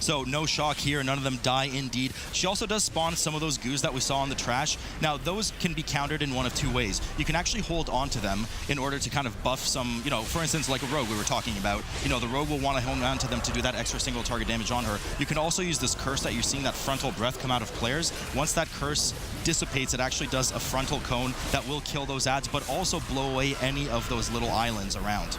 So no shock here, none of them die indeed. She also does spawn some of those goos that we saw in the trash. Now those can be countered in one of 2 ways. You can actually hold on to them in order to kind of buff some, for instance, like a rogue we were talking about. The rogue will want to hold on to them to do that extra single target damage on her. You can also use this curse that you're seeing, that frontal breath come out of players. Once that curse dissipates, it actually does a frontal cone that will kill those ads, but also blow away any of those little islands around.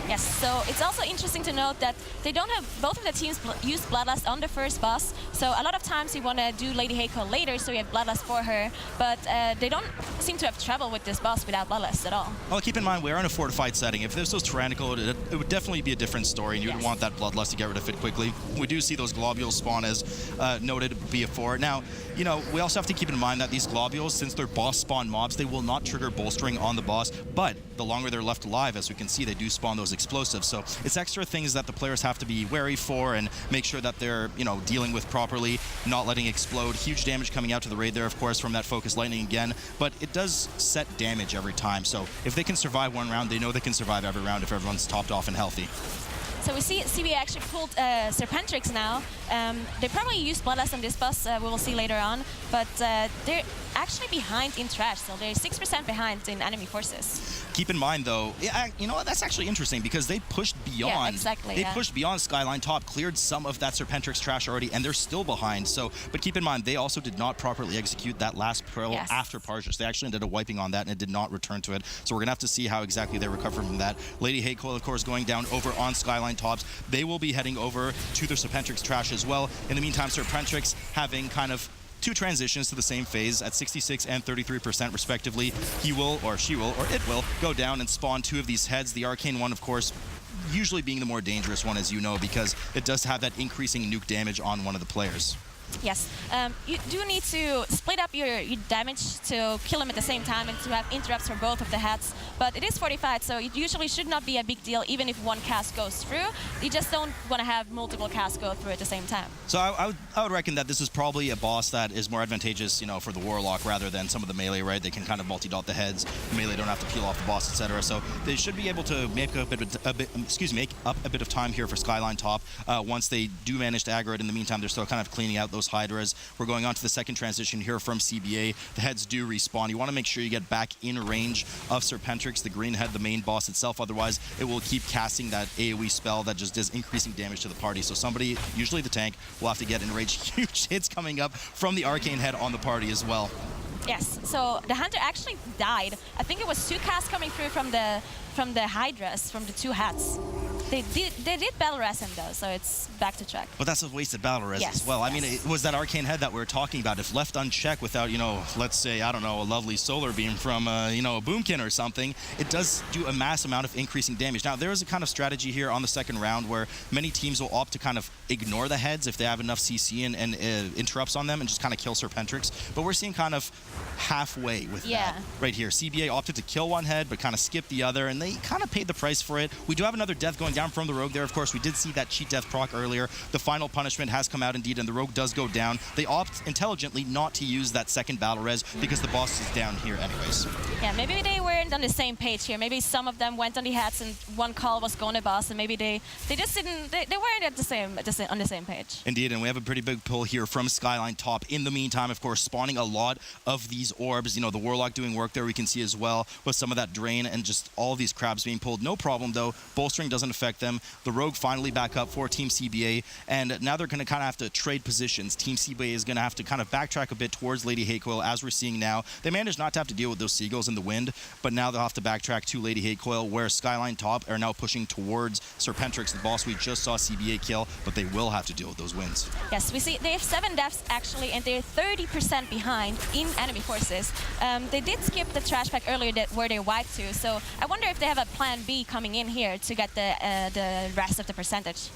Yes, so it's also interesting to note that they don't have, both of the teams use Bloodlust on the first boss, so a lot of times you want to do Lady Hate Coil later, so you have Bloodlust for her, but they don't seem to have trouble with this boss without Bloodlust at all. Well, keep in mind, we are in a fortified setting. If this was tyrannical, it would definitely be a different story, and you would want that Bloodlust to get rid of it quickly. We do see those globules spawn as noted before. Now, we also have to keep in mind that these globules, since they're boss spawn mobs, they will not trigger bolstering on the boss, but the longer they're left alive, as we can see, they do spawn those explosives. So it's extra things that the players have to be wary for and make sure that they're, dealing with properly, not letting explode. Huge damage coming out to the raid there, of course, from that focus lightning again, but it does set damage every time. So if they can survive one round, they know they can survive every round if everyone's topped off and healthy. So we see CBA actually pulled Serpentrix now. They probably used Bloodlust on this boss, we will see later on, but they're actually behind in trash, so they're 6% behind in enemy forces. Keep in mind, though, that's actually interesting because they pushed beyond. Yeah, exactly. They pushed beyond SKYLINE top, cleared some of that Serpentrix trash already, and they're still behind. So, but keep in mind, they also did not properly execute that last pro after Parshas. They actually ended up wiping on that, and it did not return to it. So we're gonna have to see how exactly they recover from that. Lady Hate Coil, of course, going down over on SKYLINE tops. They will be heading over to their Serpentrix trash as well. In the meantime, Serpentrix having kind of 2 transitions to the same phase at 66 and 33% respectively. He will, or she will, or it will go down and spawn 2 of these heads. The arcane one, of course, usually being the more dangerous one, as you know, because it does have that increasing nuke damage on one of the players. Yes, you do need to split up your damage to kill them at the same time and to have interrupts for both of the heads. But it is 45, so it usually should not be a big deal, even if one cast goes through. You just don't want to have multiple casts go through at the same time. So I would reckon that this is probably a boss that is more advantageous, you know, for the Warlock rather than some of the melee, right? They can kind of multi-dot the heads. The melee don't have to peel off the boss, etc. So they should be able to make up a bit of time here for SKYLINE top. Once they do manage to aggro it, in the meantime, they're still kind of cleaning out those Hydras. We're going on to the second transition here from CBA. The heads do respawn. You want to make sure you get back in range of Serpentrix, the green head, the main boss itself. Otherwise, it will keep casting that AoE spell that just does increasing damage to the party. So somebody, usually the tank, will have to get enraged. Huge hits coming up from the arcane head on the party as well. Yes, so the Hunter actually died. I think it was 2 casts coming through from the Hydras, from the 2 hats. They did battle res him though, so it's back to track. But that's a wasted battle res as well. I mean, it was that arcane head that we were talking about. If left unchecked without, you know, let's say, I don't know, a lovely solar beam from, you know, a boomkin or something, it does do a mass amount of increasing damage. Now, there is a kind of strategy here on the second round where many teams will opt to kind of ignore the heads if they have enough CC and interrupts on them and just kind of kill Serpentrix. But we're seeing kind of halfway with that right here. CBA opted to kill one head, but kind of skip the other, and they kind of paid the price for it. We do have another death going down from the Rogue there. Of course, we did see that cheat death proc earlier. The final punishment has come out indeed, and the Rogue does go down. They opt intelligently not to use that second battle res because the boss is down here anyways. Yeah, maybe they weren't on the same page here. Maybe some of them went on the hats and one call was going to boss, and maybe they just didn't, they weren't on the same page. Indeed, and we have a pretty big pull here from SKYLINE top. In the meantime, of course, spawning a lot of these orbs. You know, the Warlock doing work there, we can see as well, with some of that drain and just all these crabs being pulled. No problem though, bolstering doesn't affect them. The Rogue finally back up for Team CBA, and now they're going to kind of have to trade positions. Team CBA is going to have to kind of backtrack a bit towards Lady Hatecoil, as we're seeing now. They managed not to have to deal with those seagulls in the wind, but now they'll have to backtrack to Lady Hatecoil, where SKYLINE top are now pushing towards Serpentrix, the boss we just saw CBA kill, but they will have to deal with those winds. Yes, we see they have 7 deaths actually, and they're 30% behind in enemy forces. They did skip the trash pack earlier where they wiped to, so I wonder if they have a plan B coming in here to get the rest of the percentage.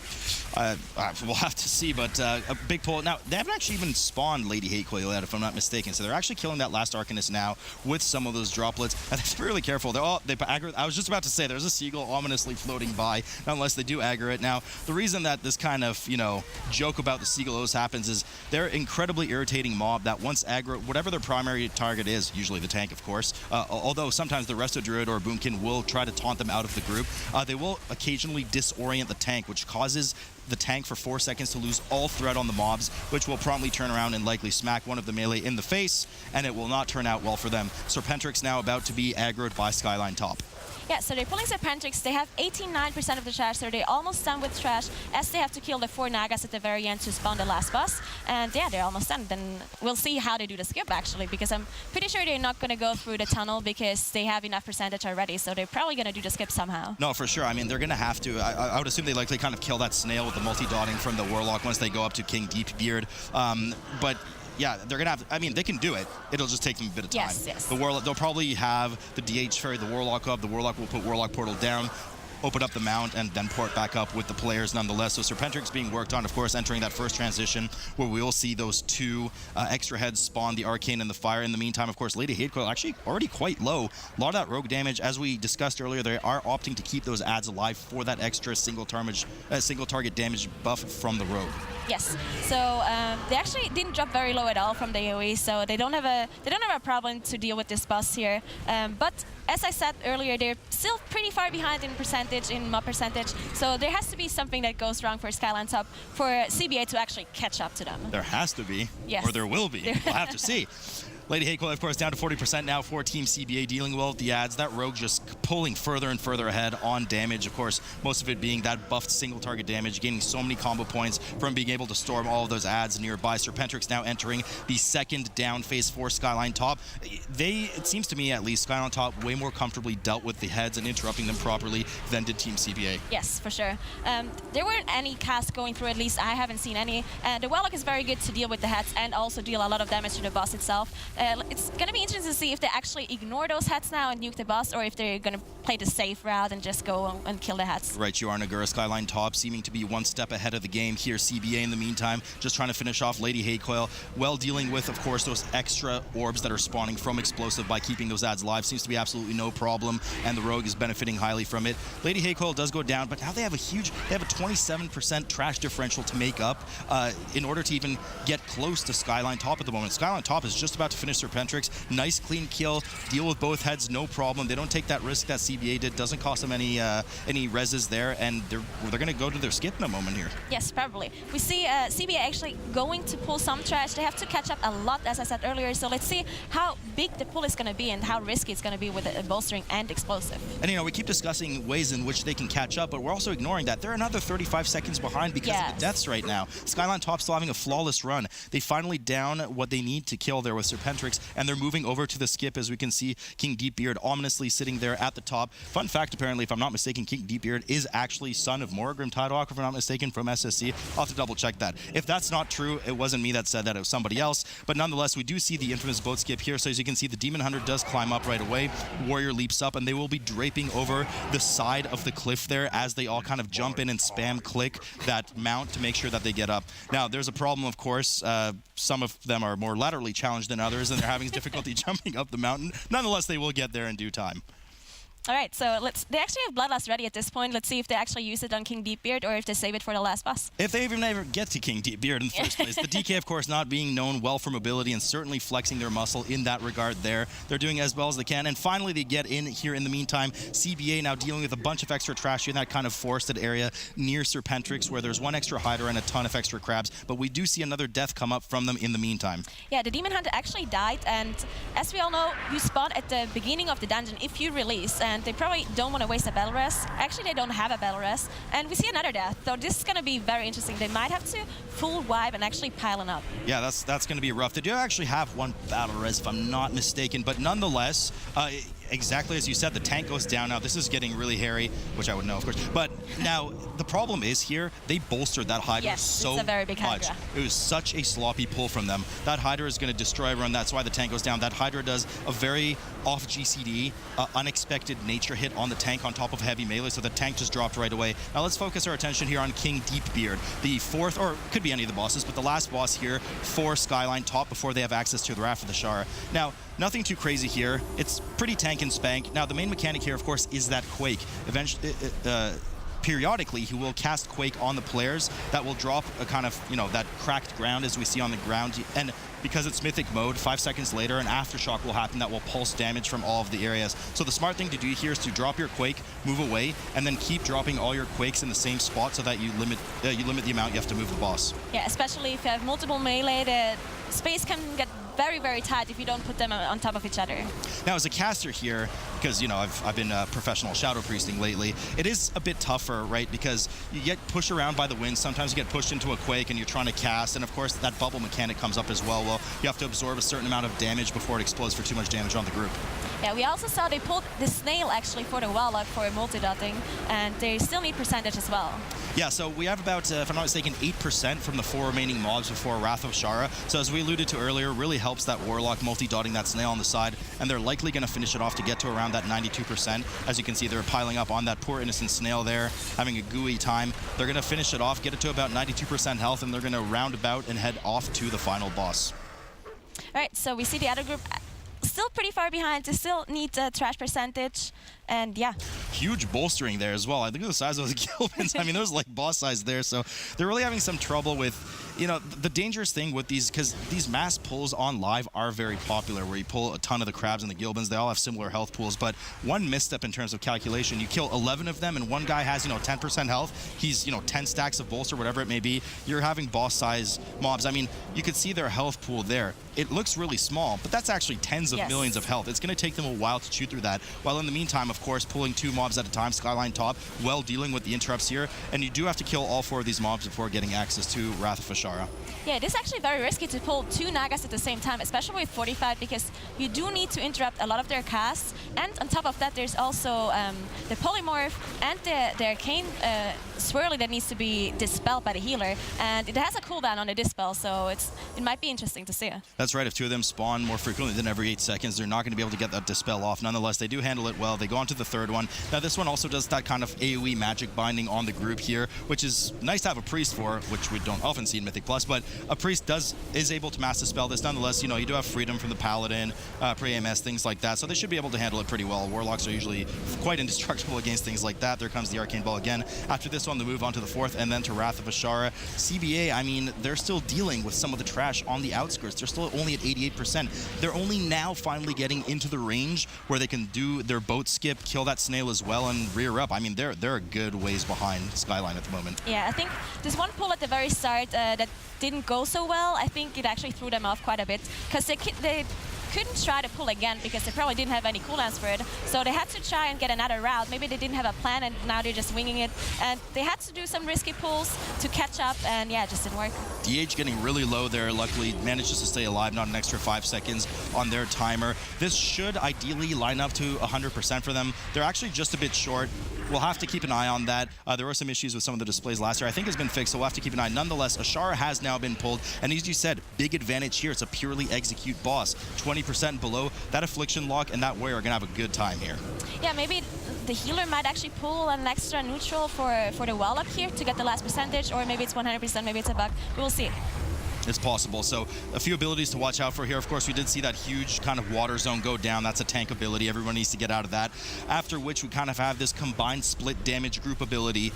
We'll have to see, but a big pull. Now, they haven't actually even spawned Lady Hatecoil yet, if I'm not mistaken, so they're actually killing that last Arcanist now with some of those droplets. And they have to be really careful. I was just about to say, there's a seagull ominously floating by, unless they do aggro it. Now, the reason that this kind of, you know, joke about the seagull always happens is they're an incredibly irritating mob that once aggro, whatever their primary target is, usually the tank, of course, although sometimes the Resto Druid or Boomkin will try to taunt them out of the group, they will occasionally disorient the tank, which causes the tank for 4 seconds to lose all threat on the mobs, which will promptly turn around and likely smack one of the melee in the face, and it will not turn out well for them. Serpentrix now about to be aggroed by SKYLINE top. Yeah, so they're pulling Serpentrix. They have 89% of the trash, so they're almost done with trash, as they have to kill the 4 Nagas at the very end to spawn the last boss. And yeah, they're almost done. Then we'll see how they do the skip, actually, because I'm pretty sure they're not going to go through the tunnel because they have enough percentage already, so they're probably going to do the skip somehow. No, for sure. I mean, they're going to have to. I would assume they likely kind of kill that snail with the multi-dotting from the Warlock once they go up to King Deepbeard. But yeah, they're going to have to, I mean, they can do it. It'll just take them a bit of time. Yes. The Warlock, they'll probably have the DH ferry the Warlock up. The Warlock will put Warlock Portal down, open up the mount, and then port back up with the players nonetheless. So Serpentrix being worked on, of course, entering that first transition where we will see those 2 extra heads spawn the Arcane and the Fire. In the meantime, of course, Lady Hatecoil actually already quite low. A lot of that rogue damage, as we discussed earlier, they are opting to keep those adds alive for that extra single target damage buff from the rogue. Yes, so they actually didn't drop very low at all from the AoE, so they don't have a problem to deal with this boss here. But as I said earlier, they're still pretty far behind in mob percentage, so there has to be something that goes wrong for SKYLINE top for CBA to actually catch up to them. There has to be, yes. Or there will be. We'll have to see. Lady Hatecoil, of course, down to 40% now for Team CBA, dealing well with the adds. That Rogue just pulling further and further ahead on damage. Of course, most of it being that buffed single target damage, gaining so many combo points from being able to storm all of those adds nearby. Serpentrix now entering the second down phase for SKYLINE top. It seems to me at least, SKYLINE top way more comfortably dealt with the heads and interrupting them properly than did Team CBA. Yes, for sure. There weren't any casts going through, at least I haven't seen any. The Warlock is very good to deal with the heads and also deal a lot of damage to the boss itself. It's going to be interesting to see if they actually ignore those heads now and nuke the boss, or if they're going to play the safe route and just go and kill the heads. Right, you are Nagura. SKYLINE top, seeming to be one step ahead of the game here. CBA in the meantime, just trying to finish off Lady Haycoil, well dealing with, of course, those extra orbs that are spawning from Explosive by keeping those ads live. Seems to be absolutely no problem, and the Rogue is benefiting highly from it. Lady Haycoil does go down, but now they have a 27% trash differential to make up in order to even get close to SKYLINE top at the moment. SKYLINE top is just about to finish Serpentrix. Nice clean kill, deal with both heads, no problem. They don't take that risk that CBA did, doesn't cost them any reses there, and they're going to go to their skip in a moment here. Yes, probably. We see CBA actually going to pull some trash. They have to catch up a lot, as I said earlier, so let's see how big the pull is going to be and how risky it's going to be with the bolstering and Explosive. And, you know, we keep discussing ways in which they can catch up, but we're also ignoring that they're another 35 seconds behind because of the deaths right now. SKYLINE top still having a flawless run. They finally down what they need to kill there with Serpentrix, and they're moving over to the skip, as we can see King Deepbeard ominously sitting there at the top. Fun fact, apparently, if I'm not mistaken, King Deepbeard is actually son of Morgrim Tidewalker, if I'm not mistaken, from SSC. I'll have to double check that. If that's not true, it wasn't me that said that, it was somebody else. But nonetheless, we do see the infamous boat skip here. So as you can see, the Demon Hunter does climb up right away. Warrior leaps up, and they will be draping over the side of the cliff there as they all kind of jump in and spam click that mount to make sure that they get up. Now, there's a problem, of course. Some of them are more laterally challenged than others, and they're having difficulty jumping up the mountain. Nonetheless, they will get there in due time. All right, so they actually have Bloodlust ready at this point. Let's see if they actually use it on King Deepbeard or if they save it for the last boss. If they even ever get to King Deepbeard in the first place. The DK, of course, not being known well for mobility and certainly flexing their muscle in that regard there. They're doing as well as they can. And finally, they get in here in the meantime. CBA now dealing with a bunch of extra trash in that kind of forested area near Serpentrix, where there's one extra hider and a ton of extra crabs. But we do see another death come up from them in the meantime. Yeah, the Demon Hunter actually died. And as we all know, you spawn at the beginning of the dungeon if you release. And they probably don't want to waste a battle rest. Actually, they don't have a battle rest. And we see another death. So this is going to be very interesting. They might have to full wipe and actually piling up. Yeah, that's going to be rough. They do actually have one battle rest, if I'm not mistaken. But nonetheless, exactly as you said, the tank goes down now. This is getting really hairy, which I would know, of course. But now, the problem is here, they bolstered that Hydra so it's a very big much. Hydra. It was such a sloppy pull from them. That Hydra is going to destroy everyone. That's why the tank goes down. That Hydra does a very off GCD, unexpected nature hit on the tank on top of heavy melee, so the tank just dropped right away. Now let's focus our attention here on King Deepbeard, the fourth, or could be any of the bosses, but the last boss here for SKYLINE top before they have access to the Wrath of the Shara. Now, nothing too crazy here. It's pretty tank and spank. Now, the main mechanic here, of course, is that Quake. Eventually, periodically, he will cast Quake on the players. That will drop a kind of, you know, that cracked ground as we see on the ground. And because it's Mythic mode, 5 seconds later, an Aftershock will happen that will pulse damage from all of the areas. So the smart thing to do here is to drop your Quake, move away, and then keep dropping all your Quakes in the same spot so that you limit the amount you have to move the boss. Yeah, especially if you have multiple melee, the space can get very, very tight if you don't put them on top of each other. Now, as a caster here, because, you know, I've been professional Shadow Priesting lately, it is a bit tougher, right? Because you get pushed around by the wind. Sometimes you get pushed into a Quake and you're trying to cast, and of course that bubble mechanic comes up as well. Well, you have to absorb a certain amount of damage before it explodes for too much damage on the group. Yeah, we also saw they pulled the snail actually for the Warlock for multi-dotting, and they still need percentage as well. Yeah, so we have about, if I'm not mistaken, 8% from the 4 remaining mobs before Wrath of Shara. So as we alluded to earlier, really helps that Warlock multi-dotting that snail on the side, and they're likely going to finish it off to get to around that 92%. As you can see, they're piling up on that poor innocent snail there, having a gooey time. They're going to finish it off, get it to about 92% health, and they're going to round about and head off to the final boss. All right, so we see the other group still pretty far behind. They still need trash percentage, and yeah. Huge bolstering there as well. I think the size of the Gilbans, I mean, there's like boss size there, so they're really having some trouble with, you know, the dangerous thing with these, because these mass pulls on live are very popular, where you pull a ton of the crabs and the Gilbans. They all have similar health pools, but one misstep in terms of calculation, you kill 11 of them and one guy has, you know, 10% health. He's, you know, 10 stacks of bolster, whatever it may be. You're having boss size mobs. I mean, you could see their health pool there. It looks really small, but that's actually tens of millions of health. It's going to take them a while to chew through that. While in the meantime, of of course, pulling 2 mobs at a time, SKYLINE top, well dealing with the interrupts here, and you do have to kill all 4 of these mobs before getting access to Wrath of Ashara. Yeah, it is actually very risky to pull 2 Nagas at the same time, especially with 45, because you do need to interrupt a lot of their casts. And on top of that, there's also the Polymorph and the Arcane Swirly that needs to be dispelled by the healer. And it has a cooldown on the dispel, so it might be interesting to see. That's right. If 2 of them spawn more frequently than every 8 seconds, they're not going to be able to get that dispel off. Nonetheless, they do handle it well. They go on to the 3rd one. Now, this one also does that kind of AoE magic binding on the group here, which is nice to have a priest for, which we don't often see in Mythic Plus, but a priest is able to mass dispel this. Nonetheless, you know, you do have freedom from the paladin, pre-AMS, things like that, so they should be able to handle it pretty well. Warlocks are usually quite indestructible against things like that. There comes the Arcane Ball again. After this one, they move on to the 4th, and then to Wrath of Ashara. CBA, I mean, they're still dealing with some of the trash on the outskirts. They're still only at 88%. They're only now finally getting into the range where they can do their boat skip, kill that snail as well, and rear up. I mean, they're a good ways behind SKYLINE at the moment. Yeah, I think this one pull at the very start that didn't go so well, I think it actually threw them off quite a bit, because they couldn't try to pull again because they probably didn't have any cooldowns for it. So they had to try and get another route. Maybe they didn't have a plan and now they're just winging it. And they had to do some risky pulls to catch up, and yeah, it just didn't work. DH getting really low there, luckily manages to stay alive, not an extra 5 seconds on their timer. This should ideally line up to 100% for them. They're actually just a bit short. We'll have to keep an eye on that. There were some issues with some of the displays last year. I think has been fixed, so we'll have to keep an eye. Nonetheless, Ashara has now been pulled, and as you said, big advantage here. It's a purely execute boss. 20% below, that Affliction lock and that Warrior are going to have a good time here. Yeah, maybe the healer might actually pull an extra neutral for the wall up here to get the last percentage, or maybe it's 100%, maybe it's a bug. We'll see. It's possible. So a few abilities to watch out for here. Of course, we did see that huge kind of water zone go down. That's a tank ability. Everyone needs to get out of that. After which we kind of have this combined split damage group ability.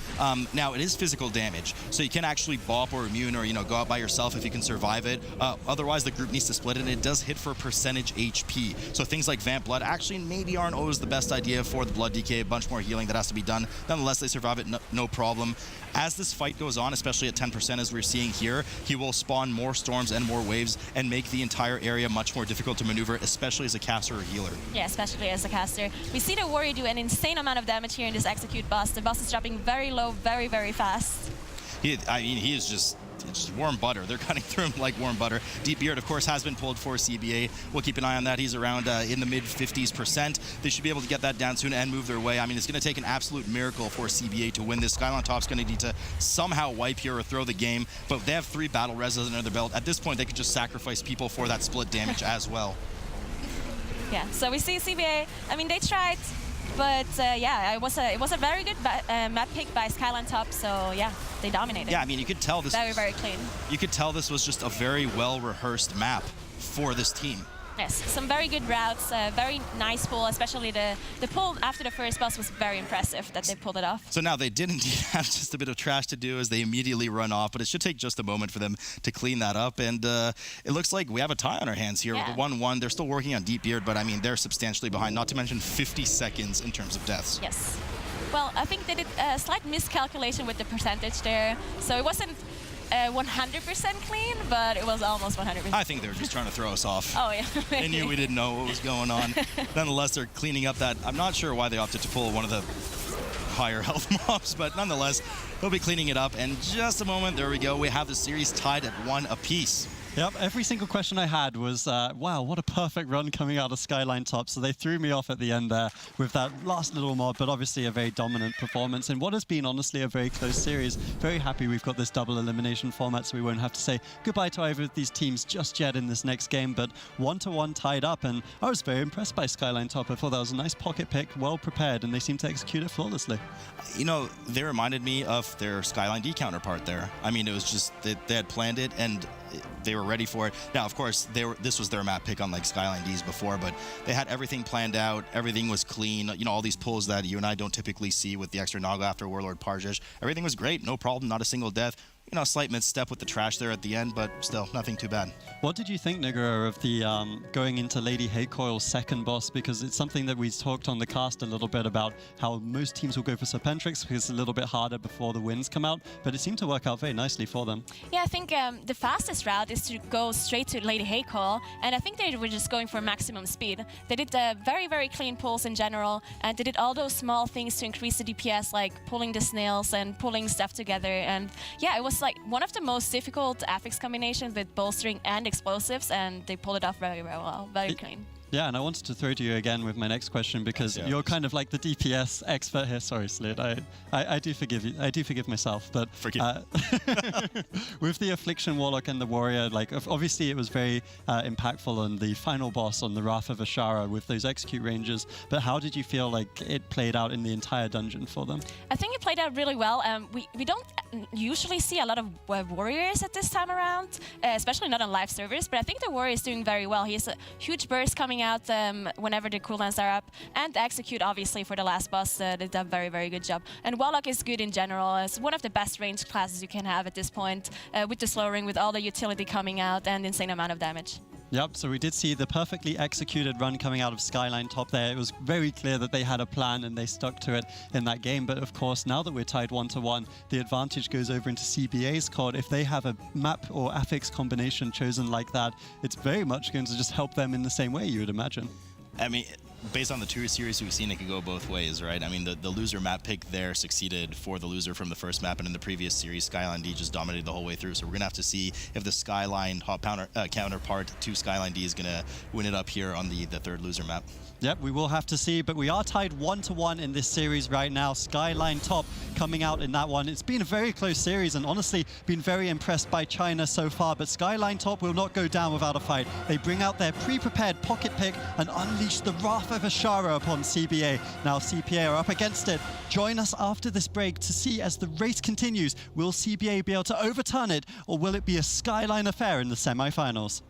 Now, it is physical damage, so you can actually bop or immune or, you know, go out by yourself if you can survive it. Otherwise, the group needs to split it, and it does hit for percentage HP. So things like Vamp Blood actually maybe aren't always the best idea for the Blood DK. A bunch more healing that has to be done. Nonetheless, they survive it, no problem. As this fight goes on, especially at 10% as we're seeing here, he will spawn more storms and more waves and make the entire area much more difficult to maneuver, especially as a caster or healer. Yeah, especially as a caster. We see the Warrior do an insane amount of damage here in this execute boss. The boss is dropping very low, very, very fast. I mean, he is just warm butter. They're cutting through him like warm butter. Deep Beard, of course, has been pulled for CBA. We'll keep an eye on that. He's around in the mid-50s%. They should be able to get that down soon and move their way. I mean, it's going to take an absolute miracle for CBA to win this. SKYLINE Top's going to need to somehow wipe here or throw the game, but they have 3 battle reses under their belt. At this point, they could just sacrifice people for that split damage as well. Yeah, so we see CBA. I mean, they tried, but yeah, it was a very good map pick by SKYLINE Top. So yeah, they dominated. Yeah, I mean, you could tell this very clean. You could tell this was just a very well-rehearsed map for this team. Yes, some very good routes, very nice pull, especially the pull after the first boss was very impressive that they pulled it off. So now they did indeed have just a bit of trash to do as they immediately run off, but it should take just a moment for them to clean that up. And it looks like we have a tie on our hands here with the 1-1. They're still working on Deep Beard, but I mean, they're substantially behind, not to mention 50 seconds in terms of deaths. Yes. Well, I think they did a slight miscalculation with the percentage there. So it wasn't 100% clean, but it was almost 100%. I think they were just trying to throw us off. Oh, yeah. They knew we didn't know what was going on. Nonetheless, they're cleaning up that. I'm not sure why they opted to pull one of the higher health mobs, but nonetheless, they'll be cleaning it up. And just a moment, there we go. We have the series tied at 1 apiece. Yep, every single question I had was, wow, what a perfect run coming out of SKYLINE Top. So they threw me off at the end there with that last little mod, but obviously a very dominant performance in what has been honestly a very close series. Very happy we've got this double elimination format, so we won't have to say goodbye to either of these teams just yet in this next game, but 1-1 tied up, and I was very impressed by SKYLINE Top. I thought that was a nice pocket pick, well prepared, and they seem to execute it flawlessly. You know, they reminded me of their SKYLINE D counterpart there. I mean, it was just that they had planned it and they were ready for it. Now, of course, this was their map pick, unlike SKYLINE D's before, but they had everything planned out. Everything was clean. You know, all these pulls that you and I don't typically see with the extra Naga after Warlord Parjesh. Everything was great. No problem. Not a single death. You know, a slight misstep with the trash there at the end, but still, nothing too bad. What did you think, Nigura, of the going into Lady Haycoil's second boss? Because it's something that we talked on the cast a little bit about how most teams will go for Serpentrix because it's a little bit harder before the winds come out, but it seemed to work out very nicely for them. Yeah, I think the fastest route is to go straight to Lady Haycoil, and I think they were just going for maximum speed. They did very, very clean pulls in general, and they did all those small things to increase the DPS, like pulling the snails and pulling stuff together. And yeah, it was like one of the most difficult affix combinations with bolstering and explosives, and they pulled it off very, very well, very clean. Yeah, and I wanted to throw to you again with my next question because you're kind of like the DPS expert here. Sorry, Slid. I do forgive you. I do forgive myself. But with the Affliction Warlock and the Warrior, like obviously it was very impactful on the final boss on the Wrath of Ashara with those execute ranges. But how did you feel like it played out in the entire dungeon for them? I think it played out really well. We don't usually see a lot of warriors at this time around, especially not on live servers. But I think the Warrior is doing very well. He has a huge burst coming out whenever the cooldowns are up, and execute obviously for the last boss they did a very, very good job. And Warlock is good in general. It's one of the best ranged classes you can have at this point, with the slow ring, with all the utility coming out and insane amount of damage. Yep, so we did see the perfectly executed run coming out of SKYLINE top there. It was very clear that they had a plan and they stuck to it in that game. But of course, now that we're tied 1-1, the advantage goes over into CBA's COD. If they have a map or affix combination chosen like that, it's very much going to just help them in the same way, you would imagine. I mean, based on the two series we've seen, it could go both ways, right? I mean, the loser map pick there succeeded for the loser from the first map, and in the previous series, SKYLINE D just dominated the whole way through. So we're going to have to see if the SKYLINE hot counterpart to SKYLINE D is going to win it up here on the third loser map. Yep, we will have to see, but we are tied 1-1 in this series right now. SKYLINE top coming out in that one. It's been a very close series and honestly been very impressed by China so far, but SKYLINE top will not go down without a fight. They bring out their pre-prepared pocket pick and unleash the Wrath of Ashara upon CBA. Now CBA are up against it. Join us after this break to see as the race continues. Will CBA be able to overturn it, or will it be a SKYLINE affair in the semi-finals?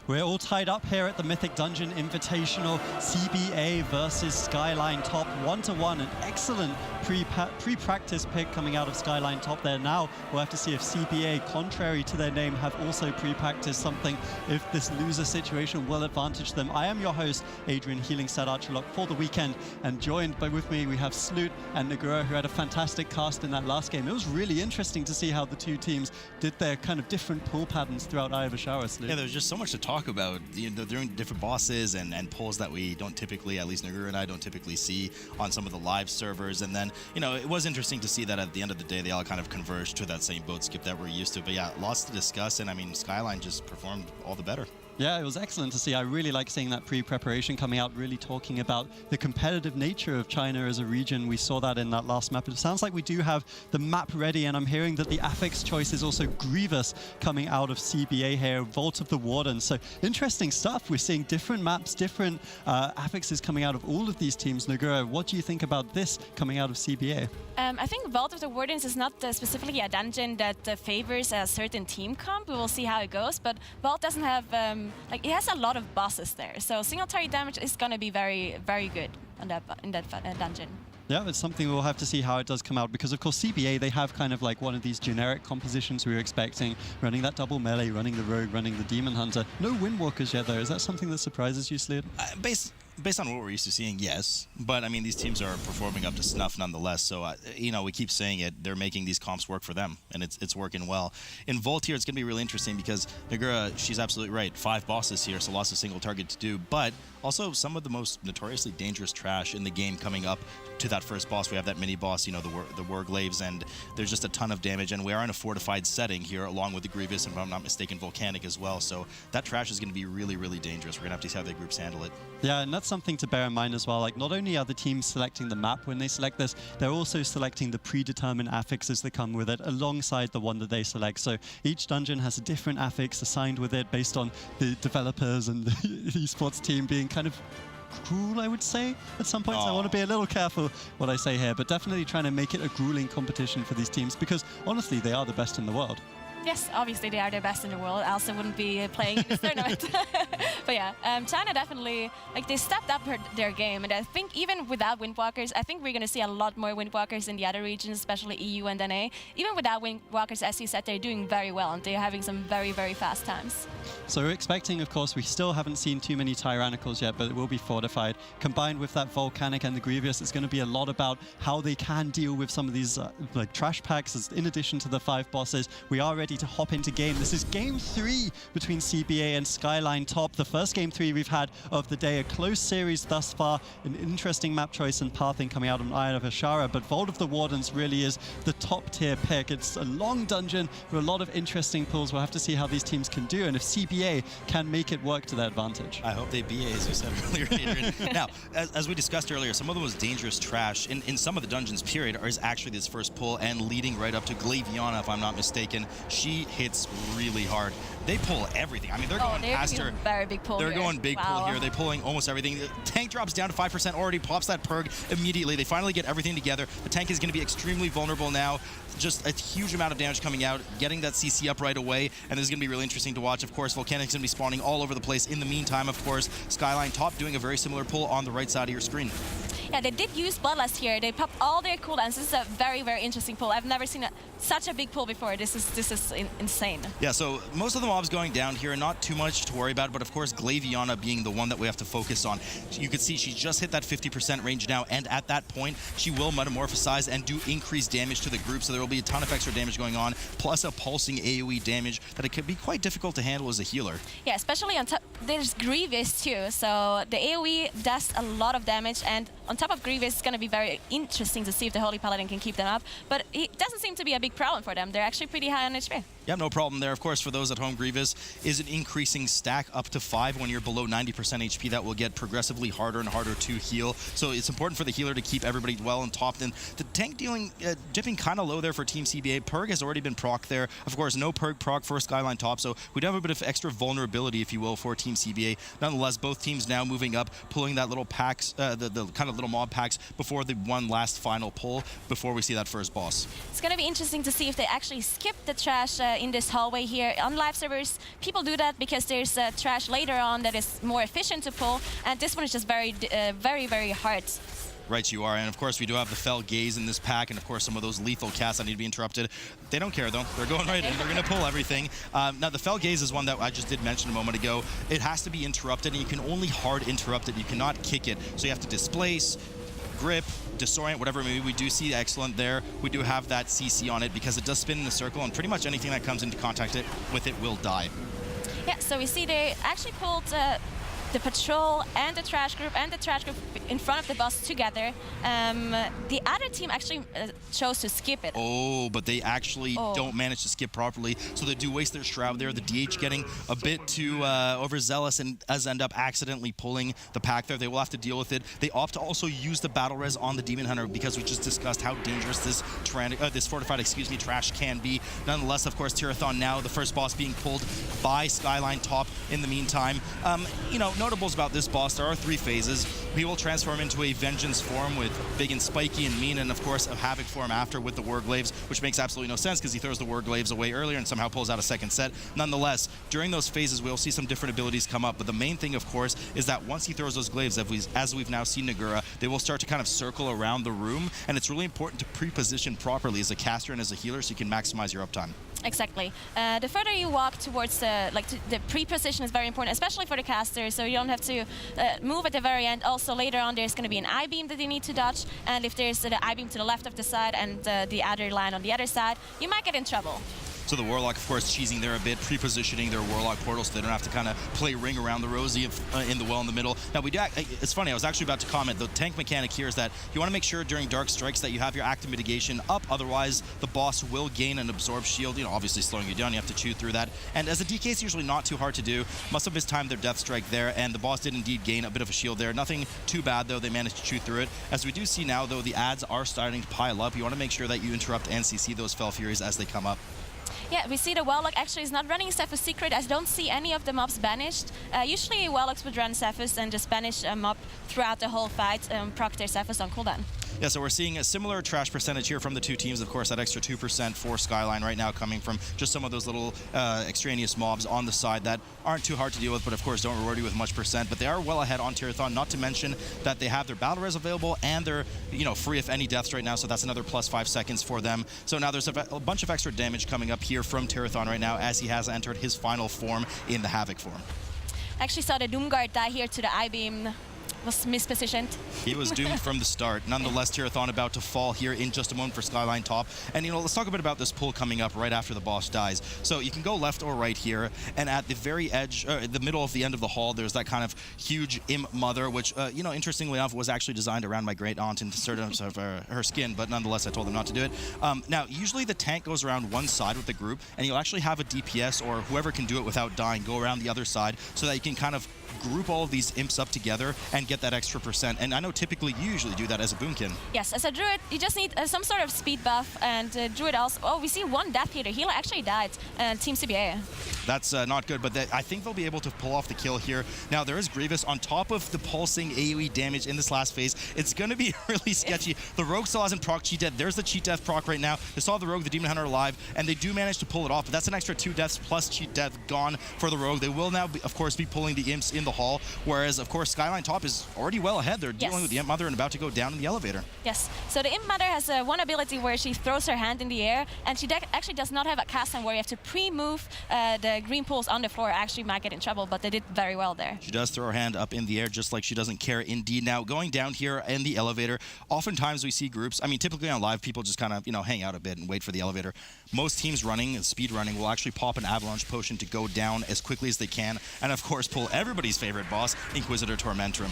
We're all tied up here at the Mythic Dungeon Invitational. CBA versus SKYLINE top 1-1. An excellent pre-practice pick coming out of SKYLINE top there. Now we'll have to see if CBA, contrary to their name, have also pre-practiced something, if this loser situation will advantage them. I am your host, Adrian Healing Stat Archerlock for the weekend, and joined by with me we have Sloot and Nagura, who had a fantastic cast in that last game. It was really interesting to see how the two teams did their kind of different pull patterns throughout Eye of Ashara, Sloot. Yeah, there's just so much to talk about. You know, they're doing different bosses and pulls that we don't typically, at least Nagura and I don't typically see on some of the live servers. And then, you know, it was interesting to see that at the end of the day, they all kind of converged to that same boat skip that we're used to. But yeah, lots to discuss. And I mean, SKYLINE just performed all the better. Yeah, it was excellent to see. I really like seeing that pre-preparation coming out, really talking about the competitive nature of China as a region. We saw that in that last map. It sounds like we do have the map ready, and I'm hearing that the affix choice is also Grievous coming out of CBA here, Vault of the Warden. So interesting stuff. We're seeing different maps, different affixes coming out of all of these teams. Nagura, what do you think about this coming out of CBA? I think Vault of the Wardens is not specifically a dungeon that favors a certain team comp. We will see how it goes, but Vault doesn't have, like, it has a lot of bosses there, so single target damage is going to be very, very good on in that dungeon. Yeah, it's something we'll have to see how it does come out, because of course CBA, they have kind of like one of these generic compositions we were expecting, running that double melee, running the rogue, running the demon hunter. No windwalkers yet though. Is that something that surprises you, Slade? Based on what we're used to seeing, yes. But I mean, these teams are performing up to snuff nonetheless. So, you know, we keep saying it. They're making these comps work for them, and it's working well. In Volt here, it's going to be really interesting because Nagura, she's absolutely right. 5 bosses here, so lots of single target to do. But also some of the most notoriously dangerous trash in the game coming up to that first boss. We have that mini boss, you know, the Warglaves, and there's just a ton of damage. And we are in a fortified setting here, along with the Grievous, and if I'm not mistaken, Volcanic as well. So that trash is going to be really, really dangerous. We're going to have to see how the groups handle it. Yeah, and that's something to bear in mind as well. Like, not only are the teams selecting the map when they select this, they're also selecting the predetermined affixes that come with it alongside the one that they select. So each dungeon has a different affix assigned with it based on the developers and the esports team being kind of cruel, I would say, at some points. I want to be a little careful what I say here, but definitely trying to make it a grueling competition for these teams, because honestly, they are the best in the world. Yes, obviously they are the best in the world. I also wouldn't be playing in this tournament. But yeah, China definitely, like, they stepped up their game. And I think even without Windwalkers, I think we're going to see a lot more Windwalkers in the other regions, especially EU and NA. Even without Windwalkers, as you said, they're doing very well, and they're having some very, very fast times. So we're expecting, of course, we still haven't seen too many Tyrannicals yet, but it will be fortified. Combined with that Volcanic and the Grievous, it's going to be a lot about how they can deal with some of these like trash packs, in addition to the 5 bosses. We are ready to hop into game. This is game 3 between CBA and SKYLINE top. The first game 3 we've had of the day, a close series thus far, an interesting map choice and pathing coming out on Eye of Ashara, but Vault of the Wardens really is the top tier pick. It's a long dungeon with a lot of interesting pulls. We'll have to see how these teams can do, and if CBA can make it work to their advantage. I hope they BA, as you said earlier, Adrian. Now, as we discussed earlier, some of the most dangerous trash in some of the dungeons, period, is actually this first pull, and leading right up to Glazier, if I'm not mistaken. She hits really hard. They pull everything. I mean, they're going past her. Very big pull. They're here. going big pull here. They're pulling almost everything. The tank drops down to 5% already, pops that perg immediately. They finally get everything together. The tank is going to be extremely vulnerable now. Just a huge amount of damage coming out, getting that CC up right away, and this is going to be really interesting to watch. Of course, Volcanic's going to be spawning all over the place. In the meantime, of course, SKYLINE top doing a very similar pull on the right side of your screen. Yeah, they did use Bloodlust here. They popped all their cooldowns. This is a very, very interesting pull. I've never seen such a big pull before. This is insane. Yeah, so most of the mobs going down here, not too much to worry about, but of course, Glazier being the one that we have to focus on. You can see she just hit that 50% range now, and at that point, she will metamorphosize and do increased damage to the group, so there will be a ton of extra damage going on, plus a pulsing AoE damage that it could be quite difficult to handle as a healer. Yeah, especially on top, there's Grievous too, so the AoE does a lot of damage, and on top of Grievous, it's going to be very interesting to see if the Holy Paladin can keep them up, but it doesn't seem to be a big problem for them. They're actually pretty high on HP. Yeah, no problem there. Of course, for those at home, Grievous is an increasing stack up to 5 when you're below 90% HP. That will get progressively harder and harder to heal. So it's important for the healer to keep everybody well and topped. And the tank dipping kind of low there for Team CBA. Perg has already been proc there. Of course, no Perg proc for SKYLINE top. So we do have a bit of extra vulnerability, if you will, for Team CBA. Nonetheless, both teams now moving up, pulling that little packs, the kind of of little mob packs before the one last final pull before we see that first boss. It's going to be interesting to see if they actually skip the trash in this hallway here. On live servers, people do that because there's trash later on that is more efficient to pull, and this one is just very, very hard. Right, you are. And of course, we do have the Fell Gaze in this pack, and of course, some of those lethal casts that need to be interrupted. They don't care, though. They're going right in. They're going to pull everything. Now, the Fell Gaze is one that I just did mention a moment ago. It has to be interrupted, and you can only hard interrupt it. You cannot kick it. So you have to displace, grip, disorient, whatever it may be. We do see excellent there. We do have that CC on it because it does spin in a circle, and pretty much anything that comes into contact with it will die. Yeah, so we see they actually pulled the patrol and the trash group in front of the boss together. The other team actually chose to skip it. Oh, but they actually don't manage to skip properly, so they do waste their shroud there. The DH getting a bit too overzealous and does end up accidentally pulling the pack there. They will have to deal with it. They opt to also use the battle res on the Demon Hunter because we just discussed how dangerous this fortified, trash can be. Nonetheless, of course, Tirathon now the first boss being pulled by SKYLINE top in the meantime. You know, notables about this boss, there are 3 phases. He will transform into a Vengeance form with big and spiky and mean, and of course a Havoc form after with the Warglaives, which makes absolutely no sense because he throws the Warglaives away earlier and somehow pulls out a second set. Nonetheless, during those phases, we'll see some different abilities come up, but the main thing, of course, is that once he throws those glaives, as we've now seen Nagura, they will start to kind of circle around the room, and it's really important to pre-position properly as a caster and as a healer so you can maximize your uptime. Exactly. The further you walk towards the pre-position is very important, especially for the caster, so you don't have to move at the very end. Also, later on, there's going to be an I-beam that you need to dodge, and if there's the I-beam to the left of the side and the other line on the other side, you might get in trouble. So the Warlock, of course, cheesing there a bit, pre-positioning their Warlock portal so they don't have to kind of play ring around the Rosie in the well in the middle. Now, we do. It's funny, I was actually about to comment, the tank mechanic here is that you want to make sure during Dark Strikes that you have your active mitigation up, otherwise the boss will gain an absorb shield, you know, obviously slowing you down, you have to chew through that. And as a DK, it's usually not too hard to do. Must have mistimed their Death Strike there, and the boss did indeed gain a bit of a shield there. Nothing too bad, though, they managed to chew through it. As we do see now, though, the ads are starting to pile up. You want to make sure that you interrupt and CC those Fell Furies as they come up. Yeah, we see the Warlock actually is not running Cephus Secret. I don't see any of the mobs banished. Usually Warlocks would run Cephus and just banish a mob throughout the whole fight, proc their Cephus on cooldown. Yeah, so we're seeing a similar trash percentage here from the 2 teams. Of course, that extra 2% for SKYLINE right now coming from just some of those little extraneous mobs on the side that aren't too hard to deal with, but of course don't reward you with much percent. But they are well ahead on Tirathon, not to mention that they have their battle res available and they're, you know, free of any deaths right now, so that's another plus 5 seconds for them. So now there's a bunch of extra damage coming up here from Tirathon right now as he has entered his final form in the Havoc form. Actually saw the Doomguard die here to the I-beam. Was mispositioned. He was doomed from the start. Nonetheless, Tirathon about to fall here in just a moment for SKYLINE top. And, you know, let's talk a bit about this pull coming up right after the boss dies. So you can go left or right here, and at the very edge, the middle of the end of the hall, there's that kind of huge imp mother, which, you know, interestingly enough, was actually designed around my great aunt in certain of her skin, but nonetheless, I told them not to do it. Now, usually the tank goes around one side with the group, and you'll actually have a DPS or whoever can do it without dying go around the other side so that you can kind of group all of these imps up together and get that extra percent. And I know typically you usually do that as a boomkin. Yes, as a druid, you just need some sort of speed buff, and druid also. Oh, we see one death here. The healer actually died. Team CBA. That's not good, but I think they'll be able to pull off the kill here. Now, there is Grievous on top of the pulsing AoE damage in this last phase. It's going to be really sketchy. The Rogue still hasn't proc Cheat Death. There's the Cheat Death proc right now. They saw the Rogue, the Demon Hunter alive, and they do manage to pull it off, but that's an extra 2 deaths plus Cheat Death gone for the Rogue. They will now, of course, be pulling the imps in the hall, whereas, of course, SKYLINE top is already well ahead. They're dealing with the Imp Mother and about to go down in the elevator. Yes, so the Imp Mother has one ability where she throws her hand in the air, and she actually does not have a cast time where you have to pre-move the green pools on the floor. Actually might get in trouble, but they did very well there. She does throw her hand up in the air just like she doesn't care indeed. Now, going down here in the elevator, oftentimes we see groups, I mean, typically on live, people just kind of, you know, hang out a bit and wait for the elevator. Most teams running, speed running, will actually pop an Avalanche Potion to go down as quickly as they can, and of course pull everybody's favorite boss, Inquisitor Tormentum.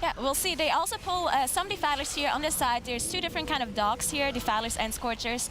Yeah, we'll see. They also pull some Defilers here on the side. There's 2 different kind of dogs here, Defilers and Scorchers.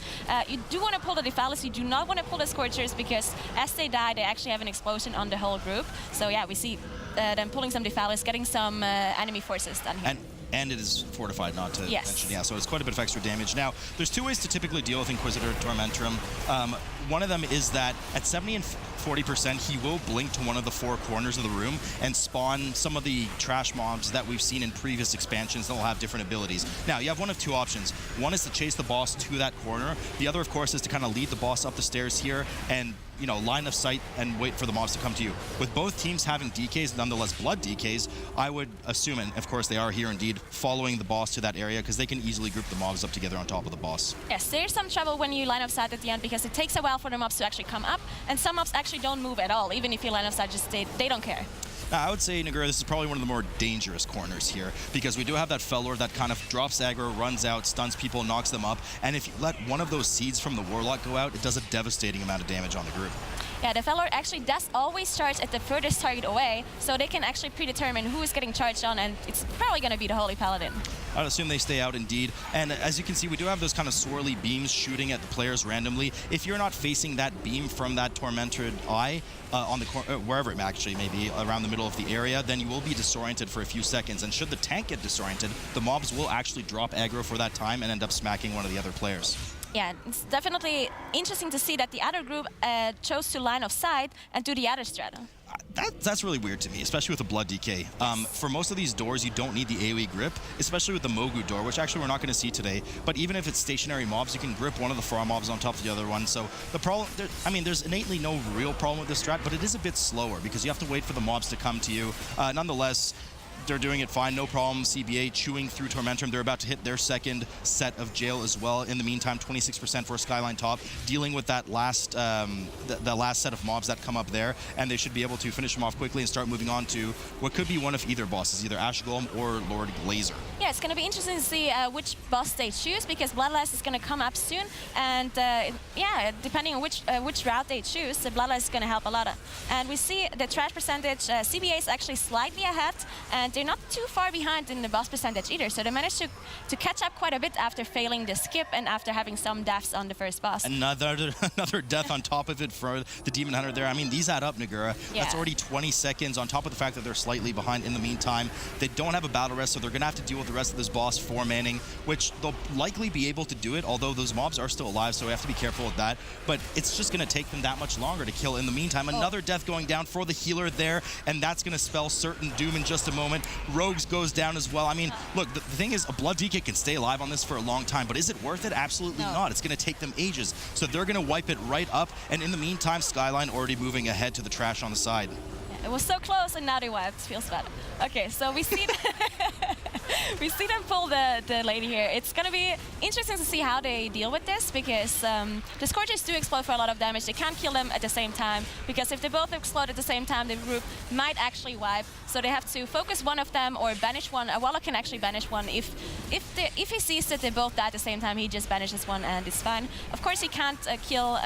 You do want to pull the Defilers. You do not want to pull the Scorchers because as they die, they actually have an explosion on the whole group. So yeah, we see them pulling some Defilers, getting some enemy forces done here. And it is fortified, not to mention. Yeah, so it's quite a bit of extra damage. Now, there's 2 ways to typically deal with Inquisitor Tormentum. one of them is that at 70 and 40%, he will blink to one of the 4 corners of the room and spawn some of the trash mobs that we've seen in previous expansions that will have different abilities. Now, you have one of 2 options. One is to chase the boss to that corner. The other, of course, is to kind of lead the boss up the stairs here and, you know, line of sight and wait for the mobs to come to you. With both teams having DKs, nonetheless blood DKs, I would assume, and of course they are here indeed, following the boss to that area because they can easily group the mobs up together on top of the boss. Yes, there's some trouble when you line of sight at the end because it takes a while for the mobs to actually come up, and some mobs actually don't move at all. Even if you line of sight, just they don't care. Now, I would say, Nagura, this is probably one of the more dangerous corners here because we do have that Fellor that kind of drops aggro, runs out, stuns people, knocks them up, and if you let one of those seeds from the Warlock go out, it does a devastating amount of damage on the group. Yeah, the Fellor actually does always charge at the furthest target away, so they can actually predetermine who is getting charged on, and it's probably going to be the Holy Paladin. I'd assume they stay out indeed. And as you can see, we do have those kind of swirly beams shooting at the players randomly. If you're not facing that beam from that Tormented Eye, on the wherever it actually may be, around the middle of the area, then you will be disoriented for a few seconds. And should the tank get disoriented, the mobs will actually drop aggro for that time and end up smacking one of the other players. Yeah, it's definitely interesting to see that the other group chose to line of sight and do the other strat. That's really weird to me, especially with the blood DK. For most of these doors, you don't need the AoE grip, especially with the Mogu door, which actually we're not going to see today. But even if it's stationary mobs, you can grip one of the Fra mobs on top of the other one. So the problem, I mean, there's innately no real problem with this strat, but it is a bit slower because you have to wait for the mobs to come to you. Nonetheless, they're doing it fine, no problem. CBA chewing through Tormentum. They're about to hit their second set of jail as well. In the meantime, 26% for SKYLINE top, dealing with that last the last set of mobs that come up there, and they should be able to finish them off quickly and start moving on to what could be one of either bosses, either Ash Golem or Lord Glazier. Yeah, it's going to be interesting to see which boss they choose because Bloodlust is going to come up soon, and yeah, depending on which route they choose, the Bloodlust is going to help a lot. And we see the trash percentage, CBA is actually slightly ahead, and they're not too far behind in the boss percentage either, so they managed to catch up quite a bit after failing the skip and after having some deaths on the first boss. Another death on top of it for the Demon Hunter there. I mean, these add up, Nagura. Yeah. That's already 20 seconds on top of the fact that they're slightly behind in the meantime. They don't have a battle rest, so they're going to have to deal with the rest of this boss 4-manning, which they'll likely be able to do it, although those mobs are still alive, so we have to be careful with that. But it's just going to take them that much longer to kill. In the meantime, another death going down for the healer there, and that's going to spell certain doom in just a moment. Rogues goes down as well. I mean, look, the thing is, a Blood DK can stay alive on this for a long time, but is it worth it? Absolutely not. It's going to take them ages. So they're going to wipe it right up, and in the meantime, SKYLINE already moving ahead to the trash on the side. It was so close, and now they wiped. Feels bad. Okay, so we see we see them pull the lady here. It's gonna be interesting to see how they deal with this because the Scorchers do explode for a lot of damage. They can't kill them at the same time because if they both explode at the same time, the group might actually wipe. So they have to focus one of them or banish one. Warlock can actually banish one if he sees that they both die at the same time. He just banishes one and it's fine. Of course, he can't kill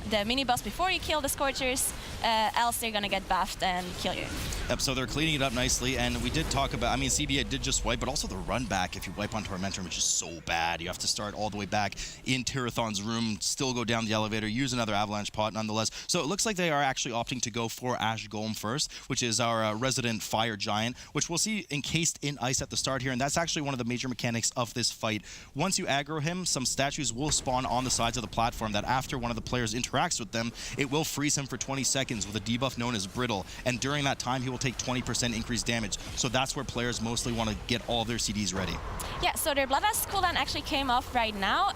the mini boss before you kill the Scorchers, else they're gonna get buffed and kill you. Yep, so they're cleaning it up nicely, and we did talk about, I mean, CBA did just wipe, but also the run back if you wipe on Tormentum, which is so bad. You have to start all the way back in Tirathon's room, still go down the elevator, use another avalanche pot nonetheless. So it looks like they are actually opting to go for Ash Golem first, which is our resident fire giant, which we'll see encased in ice at the start here, and that's actually one of the major mechanics of this fight. Once you aggro him, some statues will spawn on the sides of the platform that after one of the players interacts with them, it will freeze him for 20 seconds with a debuff known as Brittle, and during that time, he will take 20% increased damage. So that's where players mostly want to get all their CDs ready. Yeah, so their Bloodlust cooldown actually came off right now.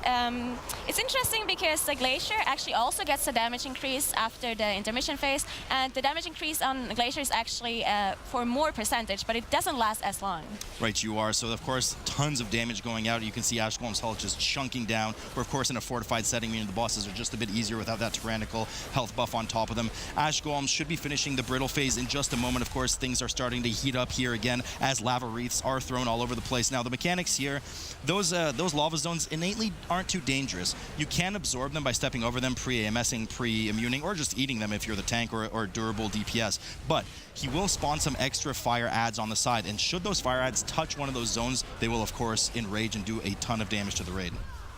It's interesting because the Glacier actually also gets a damage increase after the intermission phase, and the damage increase on Glacier is actually for more percentage, but it doesn't last as long. Right, you are. So, of course, tons of damage going out. You can see Ash Golem's health just chunking down. We're, of course, in a fortified setting, meaning the bosses are just a bit easier without that tyrannical health buff on top of them. Ash Golem should be finishing the Brittle phase in just a moment. Of course, things are starting to heat up here again as lava wreaths are thrown all over the place. Now, the mechanics here, those lava zones innately aren't too dangerous. You can absorb them by stepping over them, pre-AMSing, pre-immuning, or just eating them if you're the tank or durable DPS. But he will spawn some extra fire adds on the side, and should those fire adds touch one of those zones, they will, of course, enrage and do a ton of damage to the raid.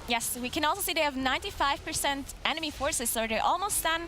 Yes, we can also see they have 95% enemy forces, so they're almost done.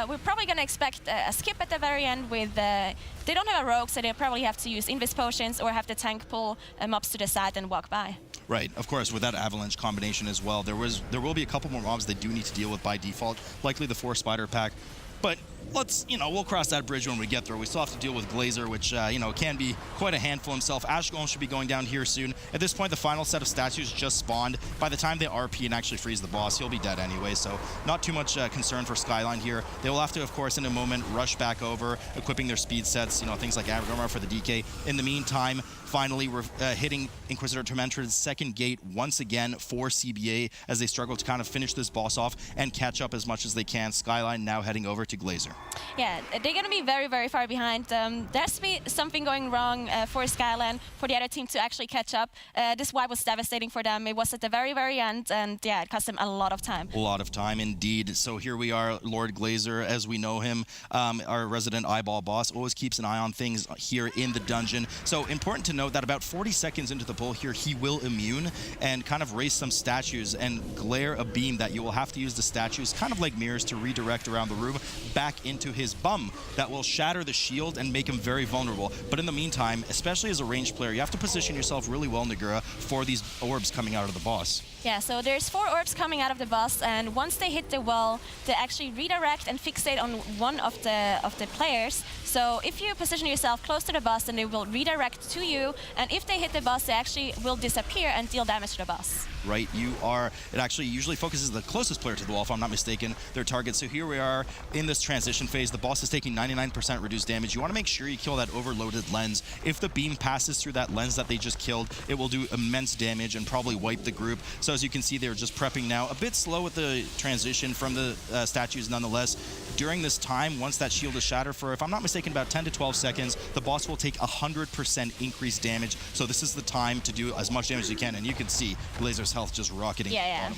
We're probably going to expect a skip at the very end with... they don't have a rogue, so they'll probably have to use invis potions or have the tank pull mobs to the side and walk by. Right, of course, with that Avalanche combination as well, there will be a couple more mobs they do need to deal with by default, likely the 4 Spider pack. But let's, we'll cross that bridge when we get there. We still have to deal with Glazier, which, can be quite a handful himself. Ash Golem should be going down here soon. At this point, the final set of statues just spawned. By the time they RP and actually freeze the boss, he'll be dead anyway, so not too much concern for SKYLINE here. They will have to, of course, in a moment, rush back over, equipping their speed sets, things like Armor for the DK. In the meantime, finally, we're hitting Inquisitor Tormentor's second gate once again for CBA as they struggle to kind of finish this boss off and catch up as much as they can. SKYLINE now heading over to Glazier. Yeah, they're going to be very, very far behind. There has to be something going wrong for SKYLINE, for the other team to actually catch up. This wipe was devastating for them. It was at the very, very end, and yeah, it cost them a lot of time. A lot of time, indeed. So here we are, Lord Glazier, as we know him, our resident eyeball boss, always keeps an eye on things here in the dungeon. So important to note that about 40 seconds into the pull here, he will immune and kind of raise some statues and glare a beam that you will have to use the statues, kind of like mirrors, to redirect around the room back into his bum. That will shatter the shield and make him very vulnerable. But in the meantime, especially as a ranged player, you have to position yourself really well, Nagura, for these orbs coming out of the boss. Yeah, so there's 4 orbs coming out of the boss, and once they hit the wall, they actually redirect and fixate on one of the players. So if you position yourself close to the boss, then they will redirect to you, and if they hit the boss, they actually will disappear and deal damage to the boss. Right, it actually usually focuses the closest player to the wall, if I'm not mistaken, their target. So here we are in this transition phase. The boss is taking 99% reduced damage. You want to make sure you kill that overloaded lens. If the beam passes through that lens that they just killed, it will do immense damage and probably wipe the group. So as you can see, they're just prepping now. A bit slow with the transition from the statues nonetheless. During this time, once that shield is shattered for, if I'm not mistaken, about 10 to 12 seconds, the boss will take 100% increased damage. So this is the time to do as much damage as you can. And you can see Glazier's health just rocketing. Yeah.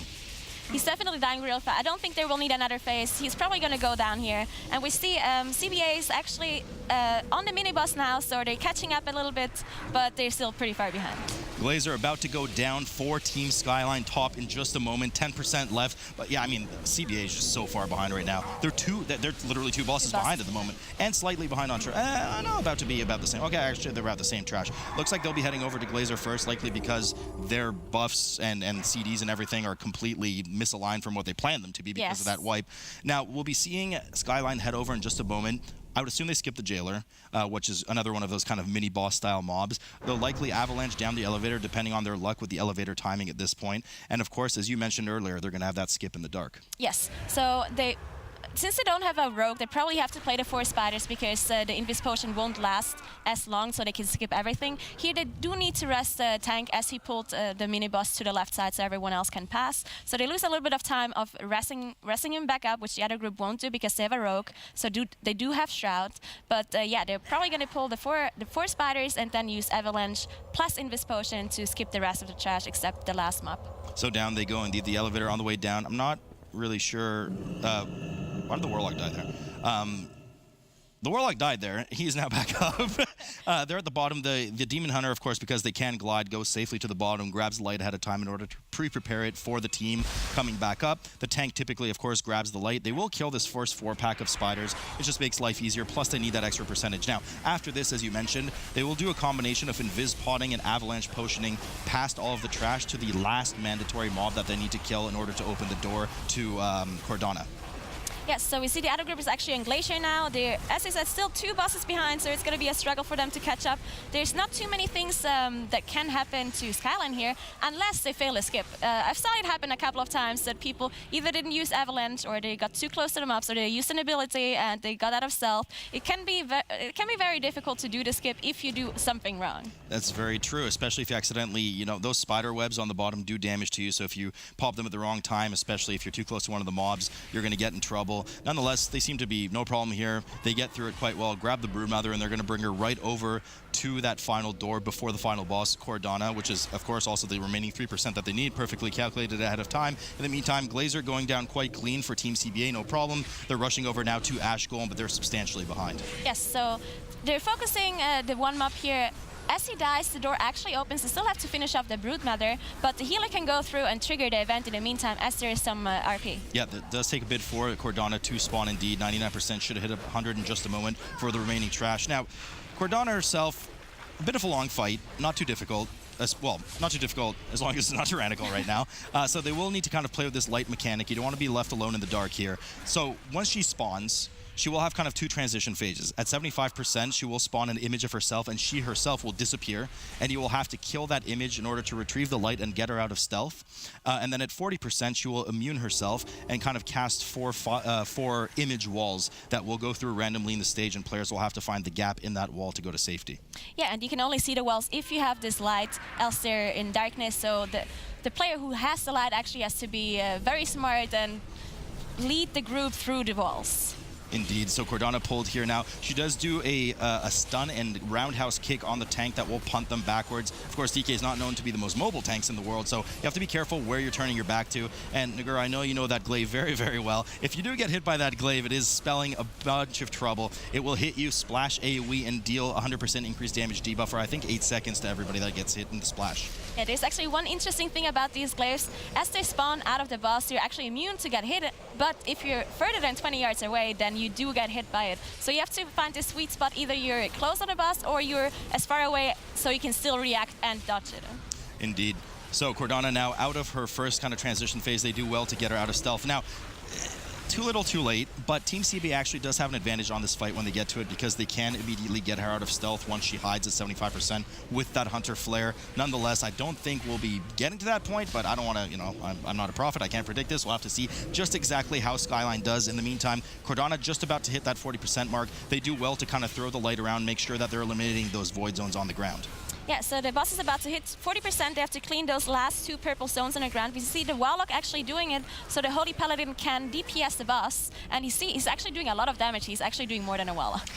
He's definitely dying real fast. I don't think they will need another phase. He's probably going to go down here. And we see CBA is actually on the mini-boss now, so they're catching up a little bit, but they're still pretty far behind. Glazier about to go down for Team SKYLINE top in just a moment, 10% left. But yeah, I mean, CBA is just so far behind right now. They're literally 2 bosses behind at the moment, and slightly behind on Trash. No, about to be about the same. Okay, actually, they're about the same. Trash. Looks like they'll be heading over to Glazier first, likely because their buffs and CDs and everything are completely misaligned from what they planned them to be because of that wipe. Now, we'll be seeing SKYLINE head over in just a moment. I would assume they skip the Jailer, which is another one of those kind of mini-boss style mobs. They'll likely avalanche down the elevator, depending on their luck with the elevator timing at this point. And of course, as you mentioned earlier, they're going to have that skip in the dark. Yes, so since they don't have a rogue, they probably have to play the 4 spiders because the Invis potion won't last as long, so they can skip everything. Here they do need to rest the tank as he pulled the mini-boss to the left side so everyone else can pass. So they lose a little bit of time of resting him back up, which the other group won't do because they have a rogue. So they do have Shroud. But yeah, they're probably going to pull the four spiders and then use Avalanche plus Invis potion to skip the rest of the trash except the last mob. So down they go indeed, the elevator on the way down. I'm not really sure... why did the Warlock die there? The Warlock died there. He is now back up. They're at the bottom. The Demon Hunter, of course, because they can glide, goes safely to the bottom, grabs the light ahead of time in order to pre-prepare it for the team coming back up. The tank typically, of course, grabs the light. They will kill this first 4-pack of spiders. It just makes life easier, plus they need that extra percentage. Now, after this, as you mentioned, they will do a combination of Invis potting and Avalanche potioning past all of the trash to the last mandatory mob that they need to kill in order to open the door to Cordana. Yes, so we see the other group is actually in Glacier now. They're, as I said, still 2 bosses behind, so it's going to be a struggle for them to catch up. There's not too many things that can happen to SKYLINE here, unless they fail a skip. I've saw it happen a couple of times that people either didn't use Avalanche, or they got too close to the mobs, or they used an ability and they got out of stealth. It can be very difficult to do the skip if you do something wrong. That's very true, especially if you accidentally, those spider webs on the bottom do damage to you, so if you pop them at the wrong time, especially if you're too close to one of the mobs, you're going to get in trouble. Nonetheless, they seem to be no problem here. They get through it quite well, grab the Broodmother, and they're going to bring her right over to that final door before the final boss, Cordana, which is, of course, also the remaining 3% that they need, perfectly calculated ahead of time. In the meantime, Glazier going down quite clean for Team CBA, no problem. They're rushing over now to Ash Golem, but they're substantially behind. Yes, so they're focusing the one mob here. As he dies, the door actually opens. They still have to finish off the Broodmother, but the healer can go through and trigger the event in the meantime as there is some RP. Yeah, that does take a bit for Cordana to spawn indeed. 99% should have hit 100 in just a moment for the remaining trash. Now, Cordana herself, a bit of a long fight, not too difficult. well, not too difficult as long as it's not tyrannical right now. So they will need to kind of play with this light mechanic. You don't want to be left alone in the dark here. So once she spawns, she will have kind of two transition phases. At 75%, she will spawn an image of herself, and she herself will disappear, and you will have to kill that image in order to retrieve the light and get her out of stealth. And then at 40%, she will immune herself and kind of cast four image walls that will go through randomly in the stage, and players will have to find the gap in that wall to go to safety. Yeah, and you can only see the walls if you have this light, else they're in darkness. So the player who has the light actually has to be very smart and lead the group through the walls. Indeed. So Cordana pulled here now. She does do a stun and roundhouse kick on the tank that will punt them backwards. Of course, DK is not known to be the most mobile tanks in the world, so you have to be careful where you're turning your back to. And Nagura, I know you know that glaive very, very well. If you do get hit by that glaive, it is spelling a bunch of trouble. It will hit you, splash AoE, and deal 100% increased damage debuff for, I think, 8 seconds to everybody that gets hit in the splash. Yeah, there's actually one interesting thing about these glaives. As they spawn out of the boss, you're actually immune to get hit, but if you're further than 20 yards away, then you do get hit by it. So you have to find this sweet spot. Either you're close on the boss or you're as far away so you can still react and dodge it. Indeed. So Cordana now out of her first kind of transition phase. They do well to get her out of stealth. Now, too little, too late, but Team CBA actually does have an advantage on this fight when they get to it because they can immediately get her out of stealth once she hides at 75% with that Hunter Flare. Nonetheless, I don't think we'll be getting to that point, but I don't want to, you know, I'm not a prophet. I can't predict this. We'll have to see just exactly how SKYLINE does. In the meantime, Cordana just about to hit that 40% mark. They do well to kind of throw the light around, make sure that they're eliminating those void zones on the ground. Yeah, so the boss is about to hit 40%. They have to clean those last 2 purple zones on the ground. We see the Warlock actually doing it, so the Holy Paladin can DPS the boss. And you see, he's actually doing a lot of damage. He's actually doing more than a Warlock.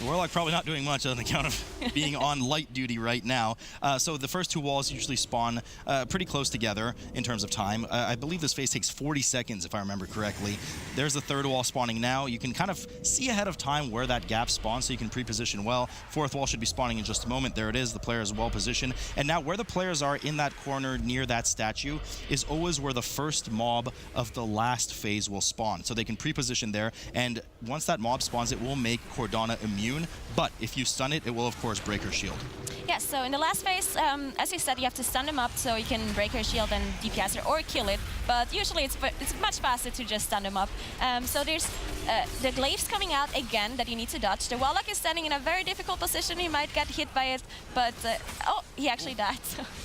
The Warlock probably not doing much on account of being on light duty right now. So the first 2 walls usually spawn pretty close together in terms of time. I believe this phase takes 40 seconds, if I remember correctly. There's the 3rd wall spawning now. You can kind of see ahead of time where that gap spawns, so you can pre-position well. 4th wall should be spawning in just a moment. There it is. The player is well positioned. And now where the players are in that corner near that statue is always where the first mob of the last phase will spawn. So they can pre-position there. And once that mob spawns, it will make Cordana immune. But if you stun it, it will, of course, break her shield. Yeah, so in the last phase, as you said, you have to stun them up so you can break her shield and DPS her or kill it. But usually it's much faster to just stun them up. So there's the glaives coming out again that you need to dodge. The Warlock is standing in a very difficult position. He might get hit by it, but oh, he actually died.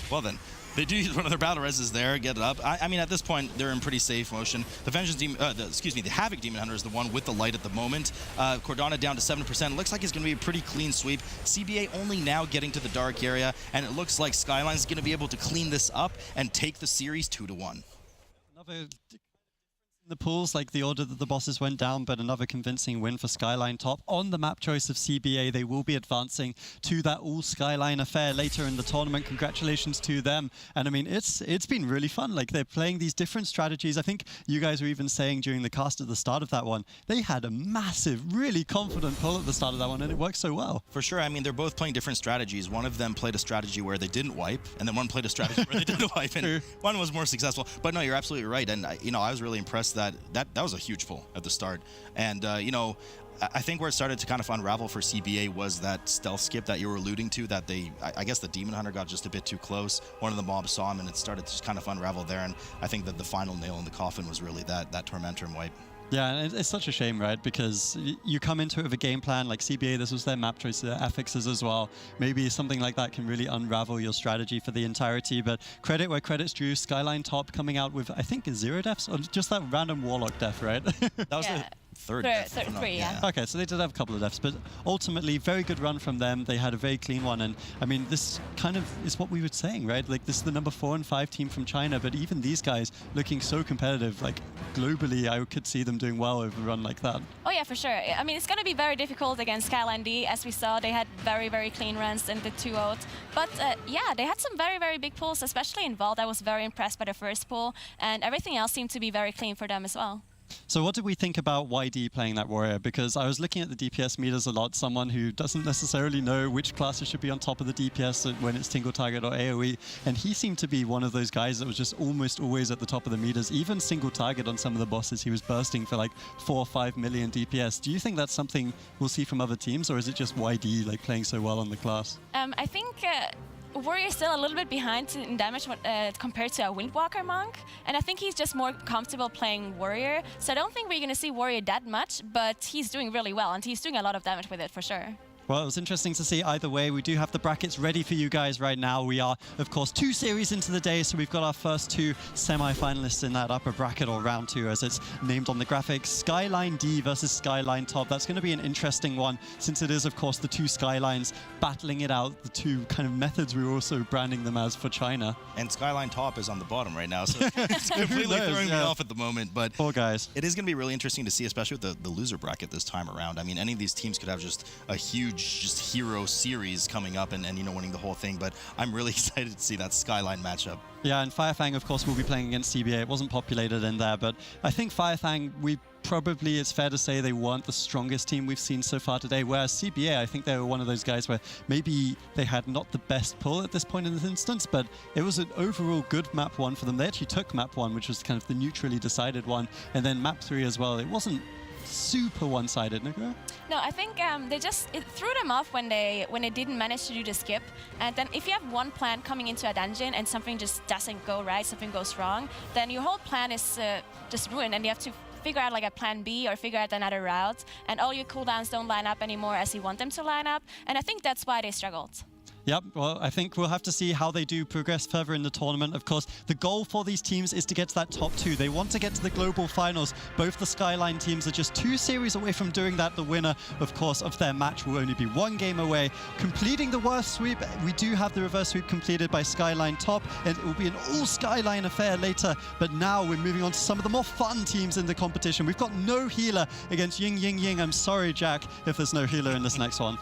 Well then. They do use one of their battle reses there, get it up. I mean, at this point, they're in pretty safe motion. The Vengeance Demon, the Havoc Demon Hunter is the one with the light at the moment. Cordana down to 7%. Looks like it's going to be a pretty clean sweep. CBA only now getting to the dark area, and it looks like SKYLINE is going to be able to clean this up and take the series 2-1. Another the pools, like the order that the bosses went down, but another convincing win for SKYLINE top. On the map choice of CBA, they will be advancing to that all SKYLINE affair later in the tournament. Congratulations to them. And I mean, it's been really fun. Like, they're playing these different strategies. I think you guys were even saying during the cast at the start of that one, they had a massive, really confident pull at the start of that one, and it worked so well. For sure. I mean, they're both playing different strategies. One of them played a strategy where they didn't wipe, and then one played a strategy where they did wipe, and one was more successful. But no, you're absolutely right. And, you know, I was really impressed that was a huge pull at the start. And, you know, I think where it started to kind of unravel for CBA was that stealth skip that you were alluding to, that I guess the Demon Hunter got just a bit too close. One of the mobs saw him, and it started to just kind of unravel there. And I think that the final nail in the coffin was really that Tormentor wipe. Yeah, and it's such a shame, right? Because you come into it with a game plan, like CBA, this was their map choice, their affixes as well. Maybe something like that can really unravel your strategy for the entirety, but credit where credit's due. SKYLINE top coming out with, I think, 0 deaths, or just that random Warlock death, right? That was the third death. Three, yeah. Okay, so they did have a couple of deaths, but ultimately, very good run from them. They had a very clean one, and I mean, this kind of is what we were saying, right? Like, this is the number 4 and 5 team from China, but even these guys looking so competitive, like, globally, I could see them doing well over a run like that. Oh yeah, for sure. I mean, it's going to be very difficult against SKYLINE D. As we saw, they had very, very clean runs in the 2-0. But yeah, they had some very, very big pulls, especially in Vault. I was very impressed by the first pull, and everything else seemed to be very clean for them as well. So what did we think about YD playing that warrior? Because I was looking at the DPS meters a lot, someone who doesn't necessarily know which classes should be on top of the DPS when it's single target or AoE, and he seemed to be one of those guys that was just almost always at the top of the meters. Even single target on some of the bosses, he was bursting for like 4 or 5 million DPS. Do you think that's something we'll see from other teams, or is it just YD like playing so well on the class? I think Warrior is still a little bit behind in damage compared to a Windwalker Monk, and I think he's just more comfortable playing Warrior. So I don't think we're going to see Warrior that much, but he's doing really well, and he's doing a lot of damage with it for sure. Well, it was interesting to see either way. We do have the brackets ready for you guys right now. We are, of course, 2 series into the day, so we've got our first 2 semi-finalists in that upper bracket, or round 2 as it's named on the graphics. SKYLINE D versus SKYLINE Top. That's going to be an interesting one, since it is, of course, the 2 SKYLINEs battling it out, the 2 kind of methods we were also branding them as for China. And SKYLINE Top is on the bottom right now, so it's completely throwing me off at the moment. But poor guys. It is going to be really interesting to see, especially with the loser bracket this time around. I mean, any of these teams could have just a huge hero series coming up and you know, winning the whole thing, but I'm really excited to see that SKYLINE matchup. Yeah, and Firefang, of course, will be playing against CBA. It wasn't populated in there, but I think Firefang, it's fair to say they weren't the strongest team we've seen so far today, whereas CBA, I think they were one of those guys where maybe they had not the best pull at this point in this instance, but it was an overall good map 1 for them. They actually took map 1, which was kind of the neutrally decided one, and then map 3 as well. It wasn't super one-sided, Nicola? No, I think it threw them off when they didn't manage to do the skip. And then if you have one plan coming into a dungeon and something just doesn't go right, something goes wrong, then your whole plan is just ruined, and you have to figure out like a plan B or figure out another route, and all your cooldowns don't line up anymore as you want them to line up, and I think that's why they struggled. Yep, well, I think we'll have to see how they do progress further in the tournament. Of course, the goal for these teams is to get to that top 2. They want to get to the global finals. Both the SKYLINE teams are just 2 series away from doing that. The winner, of course, of their match will only be 1 game away. Completing the worst sweep, we do have the reverse sweep completed by SKYLINE Top, and it will be an all-SKYLINE affair later. But now we're moving on to some of the more fun teams in the competition. We've got no healer against Ying Ying Ying. I'm sorry, Jack, if there's no healer in this next one.